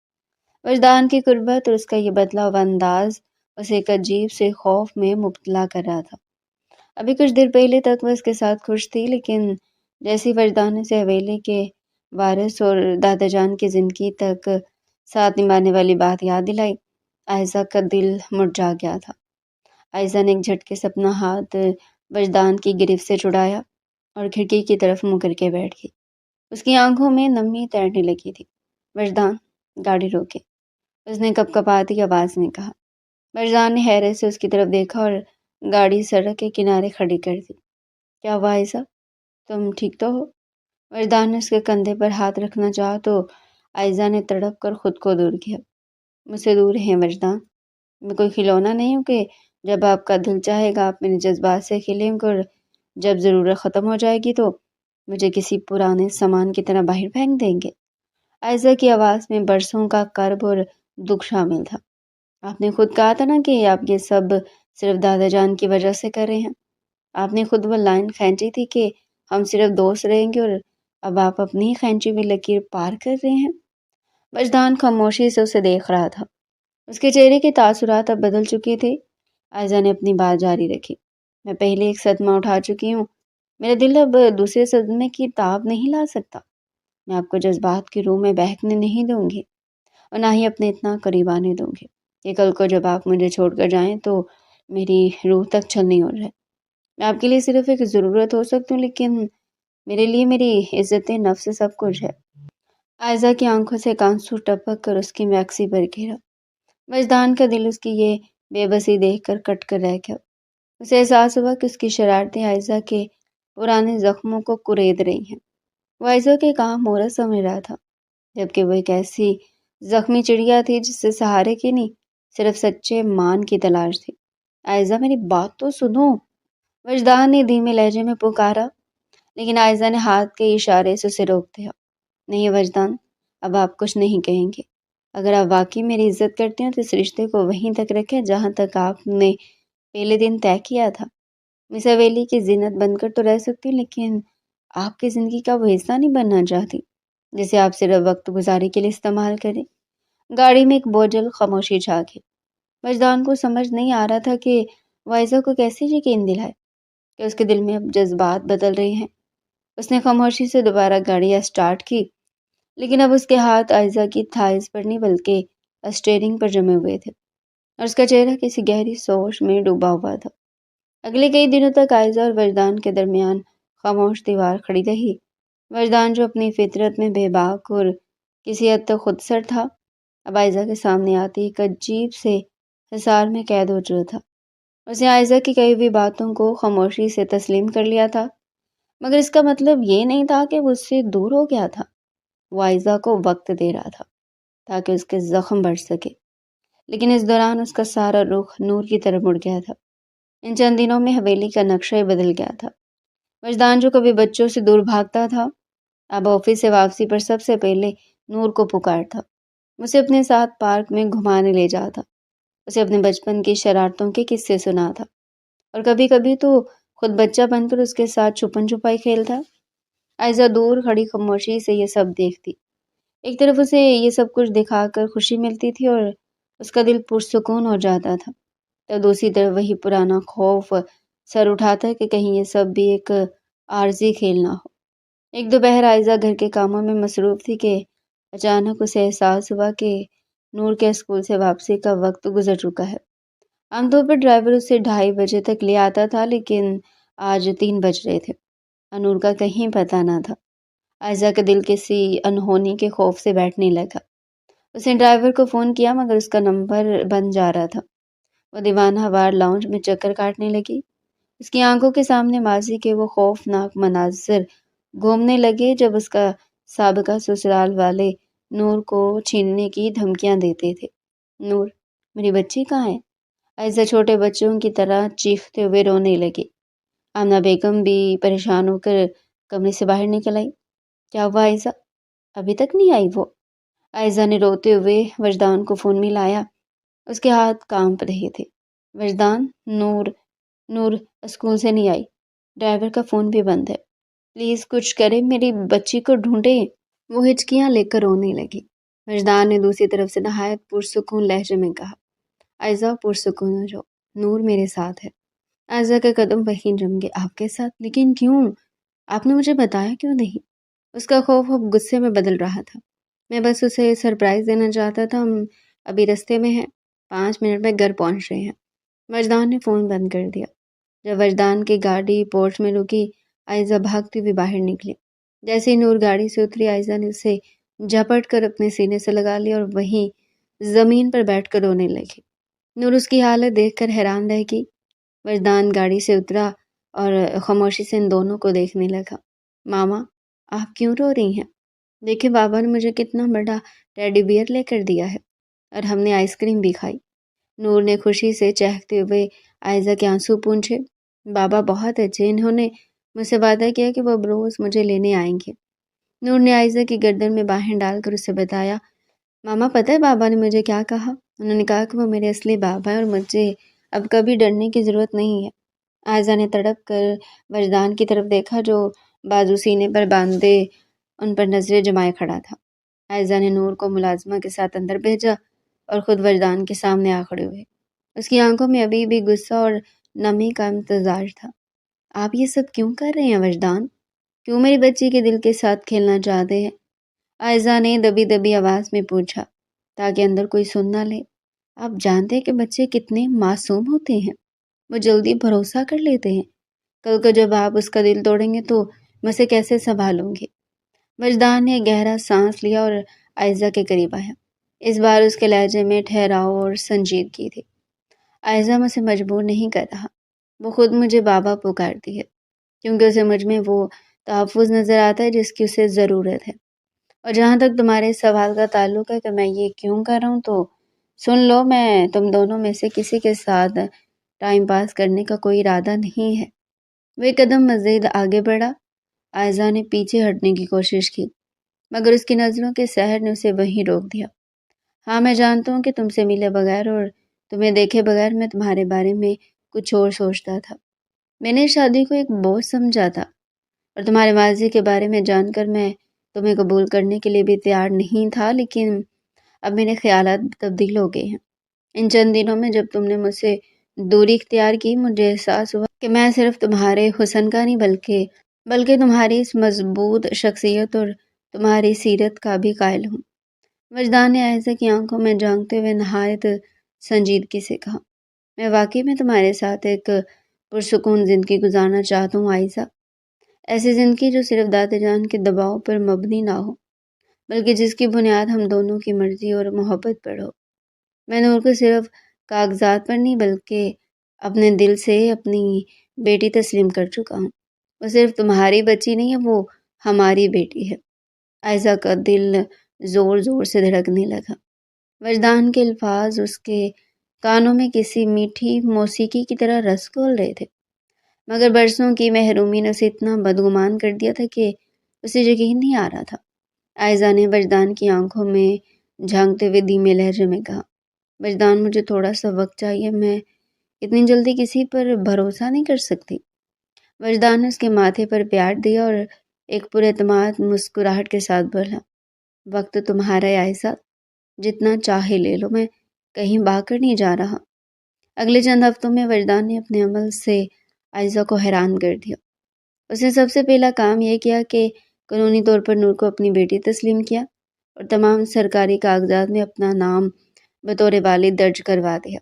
وجدان کی قربت اور اس کا یہ بدلا ہوا انداز اسے ایک عجیب سے خوف میں مبتلا کر رہا تھا۔ ابھی کچھ دیر پہلے تک وہ اس کے ساتھ خوش تھی، لیکن جیسی وجدان سے حویلی کے وارث اور دادا جان کی زندگی تک ساتھ نبھانے والی بات یاد دلائی، عائزہ کا دل مرجھا گیا تھا۔ عائزہ نے ایک جھٹکے سے اپنا ہاتھ وجدان کی گرفت سے چھڑایا اور کھڑکی کی طرف منہ کر کے بیٹھ گئی۔ اس کی آنکھوں میں نمی تیرنے لگی تھی۔ وجدان، گاڑی روکے، اس نے کپکپاتی آواز میں کہا۔ وجدان نے حیرت سے اس کی طرف دیکھا اور گاڑی سڑک کے کنارے کھڑی کر دی۔ کیا ہوا عائزہ؟ تم ٹھیک تو ہو؟ وجدان نے اس کے کندھے پر ہاتھ رکھنا چاہا تو عائزہ نے تڑپ کر خود کو دور کیا۔ مجھ سے دور ہیں وجدان، میں کوئی کھلونا نہیں ہوں کہ جب آپ کا دل چاہے گا آپ میرے جذبات سے کھیلیں گے اور جب ضرورت ختم ہو جائے گی تو مجھے کسی پرانے سامان کی طرح باہر پھینک دیں گے۔ عائزہ کی آواز میں برسوں کا کرب اور دکھ شامل تھا۔ آپ نے خود کہا تھا نا کہ آپ یہ سب صرف دادا جان کی وجہ سے کر رہے ہیں۔ آپ نے خود وہ لائن کھینچی تھی کہ ہم صرف دوست رہیں گے، اور اب آپ اپنی ہی کھینچی ہوئی لکیر پار کر رہے ہیں۔ وجدان خاموشی سے اسے دیکھ رہا تھا۔ اس کے چہرے کے تاثرات اب بدل چکے تھے۔ عائزہ نے اپنی بات جاری رکھی۔ میں پہلے ایک صدمہ اٹھا چکی ہوں، میرا دل اب دوسرے صدمے کی تاب نہیں لا سکتا۔ میں آپ کو جذبات کی روح میں بہکنے نہیں دوں گی اور نہ ہی اپنے اتنا قریب آنے دوں گی کہ کل کو جب آپ مجھے چھوڑ کر جائیں تو میری روح تک چھل نہیں ہو رہا ہے۔ میں آپ کے لیے صرف ایک ضرورت ہو سکتی ہوں، لیکن میرے لیے میری عزت نفس سب کچھ ہے۔ عائزہ کی آنکھوں سے آنسو ٹپک کر اس کی میکسی پر گرا۔ وجدان کا دل اس کی یہ بے بسی دیکھ کر کٹ کر رہ گیا۔ اسے احساس ہوا کہ اس کی شرارتیں عائزہ کے پرانے زخموں کو کورید رہی ہیں۔ وہ عائزہ کے کام مورد سمجھ رہا تھا، جبکہ وہ ایک ایسی زخمی چڑیا تھی جس سے سہارے کی نہیں، صرف سچے مان کی تلاش تھی۔ عائزہ، میری بات تو سنو، وجدان نے دھیمے لہجے میں پکارا، لیکن عائزہ نے ہاتھ کے اشارے سے اسے روک دیا۔ نہیں وجدان، اب آپ کچھ نہیں کہیں گے۔ اگر آپ واقعی میری عزت کرتے ہیں تو اس رشتے کو وہیں تک رکھیں جہاں تک آپ نے پہلے دن طے کیا تھا۔ میں اس حویلی کی زینت بن کر تو رہ سکتی ہوں، لیکن آپ کی زندگی کا وہ حصہ نہیں بننا چاہتی جسے آپ صرف وقت گزاری کے لیے استعمال کریں۔ گاڑی میں ایک بوجھل خاموشی چھا گئی۔ وجدان کو سمجھ نہیں آ رہا تھا کہ وہ عائزہ کو کیسے یقین دلائے کہ اس کے دل میں اب جذبات بدل رہے ہیں۔ اس نے خاموشی سے دوبارہ گاڑی اسٹارٹ کی، لیکن اب اس کے ہاتھ عائزہ کی تھائز پر نہیں بلکہ اسٹیئرنگ پر جمے ہوئے تھے اور اس کا چہرہ کسی گہری سوچ میں ڈوبا ہوا تھا۔ اگلے کئی دنوں تک عائزہ اور وجدان کے درمیان خاموش دیوار کھڑی رہی۔ وجدان جو اپنی فطرت میں بے باک اور کسی حد تک خود سر تھا، اب عائزہ کے سامنے آتی ایک عجیب سے حصار میں قید ہو چکا تھا۔ اس نے عائزہ کی کہی ہوئی باتوں کو خاموشی سے تسلیم کر لیا تھا، مگر اس کا مطلب یہ نہیں تھا کہ وہ اس سے دور ہو گیا تھا۔ وہ عائزہ کو وقت دے رہا تھا تاکہ اس کے زخم بڑھ سکے، لیکن اس دوران اس کا سارا رخ نور کی طرف مڑ گیا تھا۔ ان چند دنوں میں حویلی کا نقشہ ہی بدل گیا تھا۔ وجدان جو کبھی بچوں سے دور بھاگتا تھا، اب آفس سے واپسی پر سب سے پہلے نور کو پکارتا، اسے اپنے ساتھ پارک میں گھمانے لے جاتا، اسے اپنے بچپن کی شرارتوں کے قصے سناتا اور کبھی کبھی تو خود بچہ بن کر اس کے ساتھ چھپن چھپائی کھیلتا۔ عائزہ دور کھڑی خاموشی سے یہ سب دیکھتی۔ ایک طرف اسے یہ سب کچھ دکھا کر خوشی ملتی تھی اور اس کا دل پرسکون ہو جاتا تھا، تو دوسری طرف وہی پرانا خوف سر اٹھاتا کہ کہیں یہ سب بھی ایک عارضی کھیل نہ ہو۔ ایک دوپہر عائزہ گھر کے کاموں میں مصروف تھی کہ اچانک اسے احساس ہوا کہ نور کے اسکول سے واپسی کا وقت گزر چکا ہے۔ عام طور پر ڈرائیور اسے 2:30 تک لے آتا تھا، لیکن آج 3 بج رہے تھے اور نور کا کہیں پتہ نہ تھا۔ عائزہ کا دل کسی انہونی کے خوف سے بیٹھنے لگا۔ اس نے ڈرائیور کو فون کیا مگر اس کا نمبر بند جا رہا تھا۔ وہ دیوانہ وار لاؤنج میں چکر کاٹنے لگی۔ اس کی آنکھوں کے سامنے ماضی کے وہ خوفناک مناظر گھومنے لگے جب اس کا سابقہ سسرال والے نور کو چھیننے کی دھمکیاں دیتے تھے۔ نور، میری بچی کہاں ہے؟ عائزہ چھوٹے بچوں کی طرح چیختے ہوئے رونے لگی۔ آمنہ بیگم بھی پریشان ہو کر کمرے سے باہر نکل آئی۔ کیا ہوا عائزہ؟ ابھی تک نہیں آئی وہ؟ عائزہ نے روتے ہوئے وجدان کو فون ملایا۔ اس کے ہاتھ کانپ رہے تھے۔ وجدان، نور اسکول سے نہیں آئی۔ ڈرائیور کا فون بھی بند ہے۔ پلیز کچھ کرے، میری بچی کو ڈھونڈے۔ وہ ہچکیاں لے کر رونے لگی۔ وجدان نے دوسری طرف سے نہایت پرسکون لہجے میں کہا، عائزہ پرسکون ہو جاؤ، نور میرے ساتھ ہے۔ عائزہ کے قدم وہیں جم گئے۔ آپ کے ساتھ؟ لیکن کیوں؟ آپ نے مجھے بتایا کیوں نہیں؟ اس کا خوف اب غصے میں بدل رہا تھا۔ میں بس اسے سرپرائز دینا چاہتا تھا، ہم ابھی رستے میں ہیں، 5 منٹ میں گھر پہنچ رہے ہیں۔ وجدان نے فون بند کر دیا۔ جب وجدان کی گاڑی پورچ میں رکی، عائزہ بھاگتی ہوئی باہر نکلی۔ جیسے ہی نور گاڑی سے اتری، عائزہ نے اسے جھپٹ کر اپنے سینے سے لگا لیا اور وہیں زمین پر بیٹھ کر رونے لگی۔ نور اس کی حالت دیکھ کر حیران رہ گئی۔ وجدان گاڑی سے اترا اور خاموشی سے ان دونوں کو دیکھنے لگا۔ ماما، آپ کیوں رو رہی ہیں؟ دیکھیں بابا نے مجھے کتنا بڑا ٹیڈی بیئر لے کر دیا ہے، اور ہم نے آئس کریم بھی کھائی۔ نور نے خوشی سے چہکتے ہوئے عائزہ کے آنسو پونچھے۔ بابا بہت اچھے، انہوں نے مجھ سے وعدہ کیا کہ وہ اب روز مجھے لینے آئیں گے۔ نور نے عائزہ کی گردن میں باہیں ڈال کر اسے بتایا، ماما پتہ ہے بابا نے مجھے کیا کہا؟ انہوں نے کہا کہ وہ میرے اصلی بابا ہیں اور مجھے اب کبھی ڈرنے کی ضرورت نہیں ہے۔ عائزہ نے تڑپ کر وجدان کی طرف دیکھا جو بازو سینے پر باندھے ان پر نظریں جمائے کھڑا تھا۔ عائزہ نے نور کو ملازمہ کے ساتھ اندر بھیجا اور خود وجدان کے سامنے آ کھڑے ہوئے۔ اس کی آنکھوں میں ابھی بھی غصہ اور نمی کا امتزاج تھا۔ آپ یہ سب کیوں کر رہے ہیں وجدان؟ کیوں میری بچی کے دل کے ساتھ کھیلنا چاہتے ہیں؟ عائزہ نے دبی دبی آواز میں پوچھا تاکہ اندر کوئی سن نہ لے۔ آپ جانتے ہیں کہ بچے کتنے معصوم ہوتے ہیں، وہ جلدی بھروسہ کر لیتے ہیں۔ کل کو جب آپ اس کا دل توڑیں گے تو میں اسے کیسے سنبھالوں گی؟ وجدان نے گہرا سانس لیا اور عائزہ کے قریب آیا۔ اس بار اس کے لہجے میں ٹھہراؤ اور سنجیدگی تھی۔ عائزہ مجھے مجبور نہیں کر رہا، وہ خود مجھے بابا پکارتی ہے کیونکہ اسے مجھ میں وہ تحفظ نظر آتا ہے جس کی اسے ضرورت ہے۔ اور جہاں تک تمہارے سوال کا تعلق ہے کہ میں یہ کیوں کر رہا ہوں، تو سن لو، میں تم دونوں میں سے کسی کے ساتھ ٹائم پاس کرنے کا کوئی ارادہ نہیں ہے۔ وہ ایک قدم مزید آگے بڑھا۔ عائزہ نے پیچھے ہٹنے کی کوشش کی مگر اس کی نظروں کے سحر نے اسے وہیں روک دیا۔ ہاں میں جانتا ہوں کہ تم سے ملے بغیر اور تمہیں دیکھے بغیر میں تمہارے بارے میں کچھ اور سوچتا تھا۔ میں نے شادی کو ایک بوجھ سمجھا تھا اور تمہارے ماضی کے بارے میں جان کر میں تمہیں قبول کرنے کے لیے بھی تیار نہیں تھا، لیکن اب میرے خیالات تبدیل ہو گئے ہیں۔ ان چند دنوں میں جب تم نے مجھ سے دوری اختیار کی، مجھے احساس ہوا کہ میں صرف تمہارے حسن کا نہیں بلکہ تمہاری اس مضبوط شخصیت اور تمہاری سیرت کا بھی قائل ہوں۔ وجدان نے عائزہ کی آنکھوں میں جھانکتے ہوئے نہایت سنجیدگی سے کہا، میں واقعی میں تمہارے ساتھ ایک پرسکون زندگی گزارنا چاہتا ہوں عائزہ، ایسی زندگی جو صرف دادا جان کے دباؤ پر مبنی نہ ہو بلکہ جس کی بنیاد ہم دونوں کی مرضی اور محبت پر ہو۔ میں نور کو صرف کاغذات پر نہیں بلکہ اپنے دل سے اپنی بیٹی تسلیم کر چکا ہوں۔ وہ صرف تمہاری بچی نہیں ہے، وہ ہماری بیٹی ہے۔ عائزہ کا دل زور زور سے دھڑکنے لگا۔ وجدان کے الفاظ اس کے کانوں میں کسی میٹھی موسیقی کی طرح رس گھول رہے تھے، مگر برسوں کی محرومی نے اسے اتنا بدگمان کر دیا تھا کہ اسے یقین نہیں آ رہا تھا۔ عائزہ نے وجدان کی آنکھوں میں جھانکتے ہوئے دھیمے لہجے میں کہا، وجدان مجھے تھوڑا سا وقت چاہیے، میں اتنی جلدی کسی پر بھروسہ نہیں کر سکتی۔ وجدان نے اس کے ماتھے پر پیار دیا اور ایک پر اعتماد مسکراہٹ کے ساتھ بولا، وقت تمہارا ہے عائزہ، جتنا چاہے لے لو، میں کہیں بھاگ کر نہیں جا رہا۔ اگلے چند ہفتوں میں وجدان نے اپنے عمل سے عائزہ کو حیران کر دیا۔ اس نے سب سے پہلا کام یہ کیا کہ قانونی طور پر نور کو اپنی بیٹی تسلیم کیا اور تمام سرکاری کاغذات میں اپنا نام بطور والد درج کروا دیا۔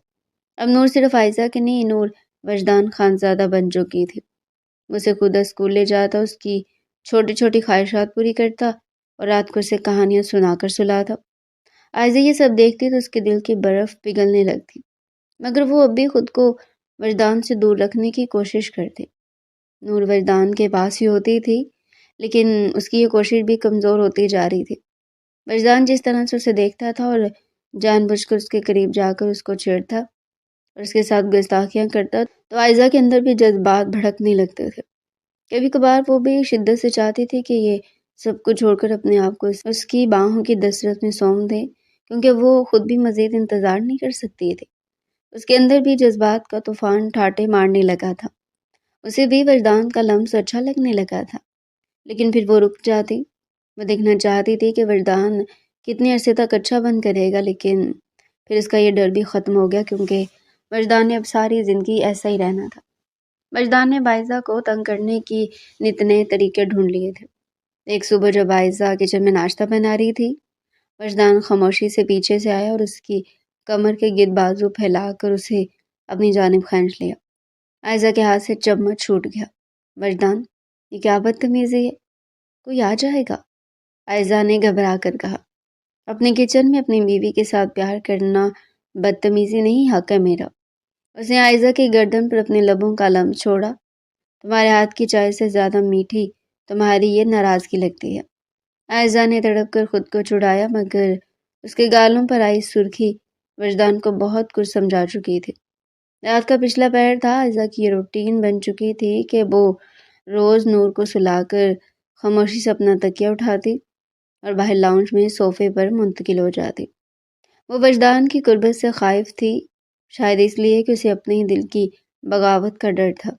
اب نور صرف عائزہ کے نہیں، نور وجدان خانزادہ بن چکی تھی۔ وہ اسے خود اسکول لے جاتا، اس کی چھوٹی چھوٹی خواہشات پوری کرتا اور رات کو اسے کہانیاں سنا کر سلاتا۔ عائزہ یہ سب دیکھتی تو اس کے دل کی برف پگھلنے لگتی، مگر وہ اب بھی خود کو وجدان سے دور رکھنے کی کوشش کرتی۔ نور وجدان کے پاس ہی ہوتی تھی لیکن اس کی یہ کوشش بھی کمزور ہوتی جا رہی تھی۔ وجدان جس طرح سے اسے دیکھتا تھا اور جان بوجھ کر اس کے قریب جا کر اس کو چھیڑتا، اور اس کے ساتھ گستاخیاں کرتا تو عائزہ کے اندر بھی جذبات بھڑکنے لگتے تھے۔ کبھی کبھار وہ بھی شدت سے چاہتی تھی کہ یہ سب کچھ چھوڑ کر اپنے آپ کو اس کی باہوں کی دسترس میں سونپ دے، کیونکہ وہ خود بھی مزید انتظار نہیں کر سکتی تھی۔ اس کے اندر بھی جذبات کا طوفان ٹھاٹے مارنے لگا تھا۔ اسے بھی وجدان کا لمس اچھا لگنے لگا تھا، لیکن پھر وہ رک جاتی۔ وہ دیکھنا چاہتی تھی کہ وجدان کتنے عرصے تک اچھا بند کرے گا، لیکن پھر اس کا یہ ڈر بھی ختم ہو گیا، کیونکہ وجدان نے اب ساری زندگی ایسا ہی رہنا تھا۔ وجدان نے باعثہ کو تنگ کرنے کی نت نئے طریقے ڈھونڈ لیے تھے۔ ایک صبح جب باعثہ کچن میں ناشتہ بنا رہی تھی، وجدان خاموشی سے پیچھے سے آیا اور اس کی کمر کے گرد بازو پھیلا کر اسے اپنی جانب کھینچ لیا۔ عائزہ کے ہاتھ سے چمچ چھوٹ گیا۔ وجدان، یہ کیا بدتمیزی ہے؟ کوئی آ جائے گا، عائزہ نے گھبرا کر کہا۔ اپنے کچن میں اپنی بیوی کے ساتھ پیار کرنا بدتمیزی نہیں، حق ہے میرا۔ اس نے عائزہ کی گردن پر اپنے لبوں کا لمس چھوڑا۔ تمہارے ہاتھ کی چائے سے زیادہ میٹھی تمہاری یہ ناراضگی لگتی ہے۔ عائزہ نے تڑپ کر خود کو چھڑایا، مگر اس کے گالوں پر آئی سرخی وجدان کو بہت کچھ سمجھا چکی تھی۔ رات کا پچھلا پہر تھا۔ عائزہ کی یہ روٹین بن چکی تھی کہ وہ روز نور کو سلا کر خاموشی سے اپنا تکیہ اٹھاتی اور باہر لاؤنج میں صوفے پر منتقل ہو جاتی۔ وہ وجدان کی قربت سے خائف تھی، شاید اس لیے کہ اسے اپنے ہی دل کی بغاوت کا ڈر تھا۔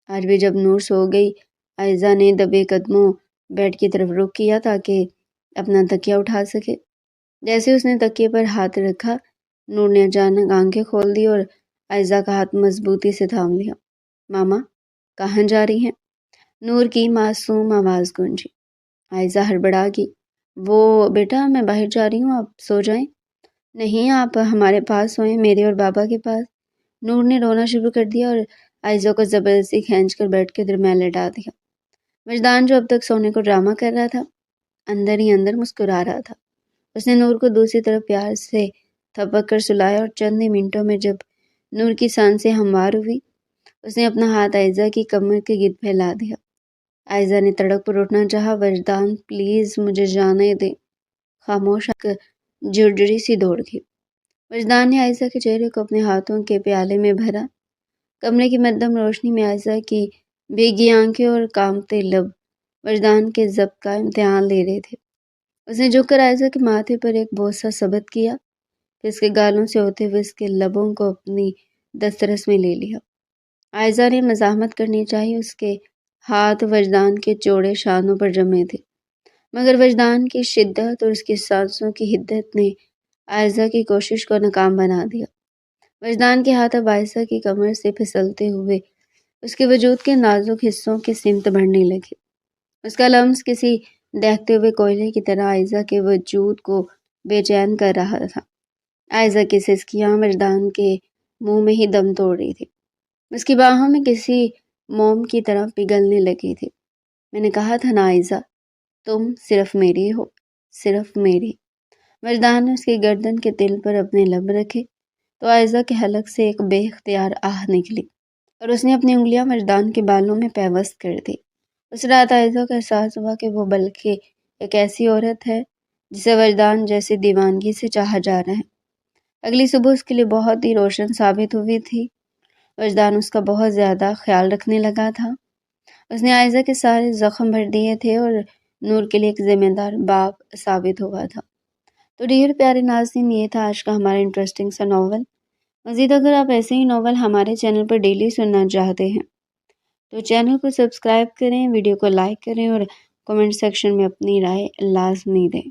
آج بھی جب نور سو گئی، عائزہ نے دبے قدموں بیڈ کی طرف رخ کیا تاکہ اپنا تکیہ اٹھا سکے۔ جیسے اس نے تکیے پر ہاتھ رکھا، نور نے اچانک آنکھیں کھول دی اور عائزہ کا ہاتھ مضبوطی سے تھام لیا۔ ماما، کہاں جا رہی ہیں؟ نور کی معصوم آواز گونجی۔ عائزہ ہڑبڑا گئی۔ وہ بیٹا، میں باہر جا رہی ہوں، آپ سو جائیں۔ نہیں، آپ ہمارے پاس سوئیں، میرے اور بابا کے پاس۔ نور نے رونا شروع کر دیا اور عائزہ کو زبردستی کھینچ کر بیڈ کے درمیان لٹا دیا۔ وجدان، جو اب تک سونے کو ڈرامہ کر رہا تھا، اندر ہی اندر مسکرا رہا تھا۔ اس نے نور کو دوسری طرف پیار سے تھپک کر سلایا اور چند ہی منٹوں میں جب نور کی سانسیں ہموار ہوئی، اس نے اپنا ہاتھ عائزہ کی کمر کے گرد پھیلا دیا۔ عائزہ نے تڑپ کر اٹھنا چاہا۔ وجدان، پلیز مجھے جانے دے۔ خاموش جھرجھری سی دوڑ گئی۔ وجدان نے عائزہ کے چہرے کو اپنے ہاتھوں کے پیالے میں بھرا۔ کمرے کی مدھم روشنی میں عائزہ کی بھیگی آنکھیں اور کانپتے لب وجدان کے ضبط کا امتحان لے رہے تھے۔ اس نے جھک کر عائزہ کے ماتھے پر ایک بوسہ ثبت کیا، پھر اس کے گالوں سے ہوتے ہوئے اس کے لبوں کو اپنی دسترس میں لے لیا۔ عائزہ نے مزاحمت کرنی چاہی، اس کے ہاتھ وجدان کے چوڑے شانوں پر جمے تھے، مگر وجدان کی شدت اور اس کی سانسوں کی حدت نے عائزہ کی کوشش کو ناکام بنا دیا۔ وجدان کے ہاتھ اب عائزہ کی کمر سے پھسلتے ہوئے اس کے وجود کے نازک حصوں کی سمت بڑھنے لگے۔ اس کا لمس کسی دہتے ہوئے کوئلے کی طرح عائزہ کے وجود کو بے چین کر رہا تھا۔ عائزہ کی سسکیاں وجدان کے منہ میں ہی دم توڑ رہی تھی۔ اس کی باہوں میں کسی موم کی طرح پگھلنے لگی تھی۔ میں نے کہا تھا نا عائزہ، تم صرف میری ہو، صرف میری۔ وجدان نے اس کی گردن کے تل پر اپنے لب رکھے تو عائزہ کے حلق سے ایک بے اختیار آہ نکلی اور اس نے اپنی انگلیاں وجدان کے بالوں میں پیوست کر دی۔ اس رات عائزہ کو احساس ہوا کہ وہ بلکہ ایک ایسی عورت ہے جسے وجدان جیسی دیوانگی سے چاہا جا رہا ہے۔ اگلی صبح اس کے لیے بہت ہی روشن ثابت ہوئی تھی۔ وجدان اس کا بہت زیادہ خیال رکھنے لگا تھا۔ اس نے عائزہ کے سارے زخم بھر دیے تھے اور نور کے لیے ایک ذمہ دار باپ ثابت ہوا تھا۔ تو ڈیئر پیارے ناظرین، یہ تھا آج کا ہمارا انٹرسٹنگ سا ناول۔ مزید اگر آپ ایسے ہی ناول ہمارے چینل پر ڈیلی سننا چاہتے ہیں تو چینل کو سبسکرائب کریں، ویڈیو کو لائک کریں اور کمنٹ سیکشن میں اپنی رائے لازمی دیں۔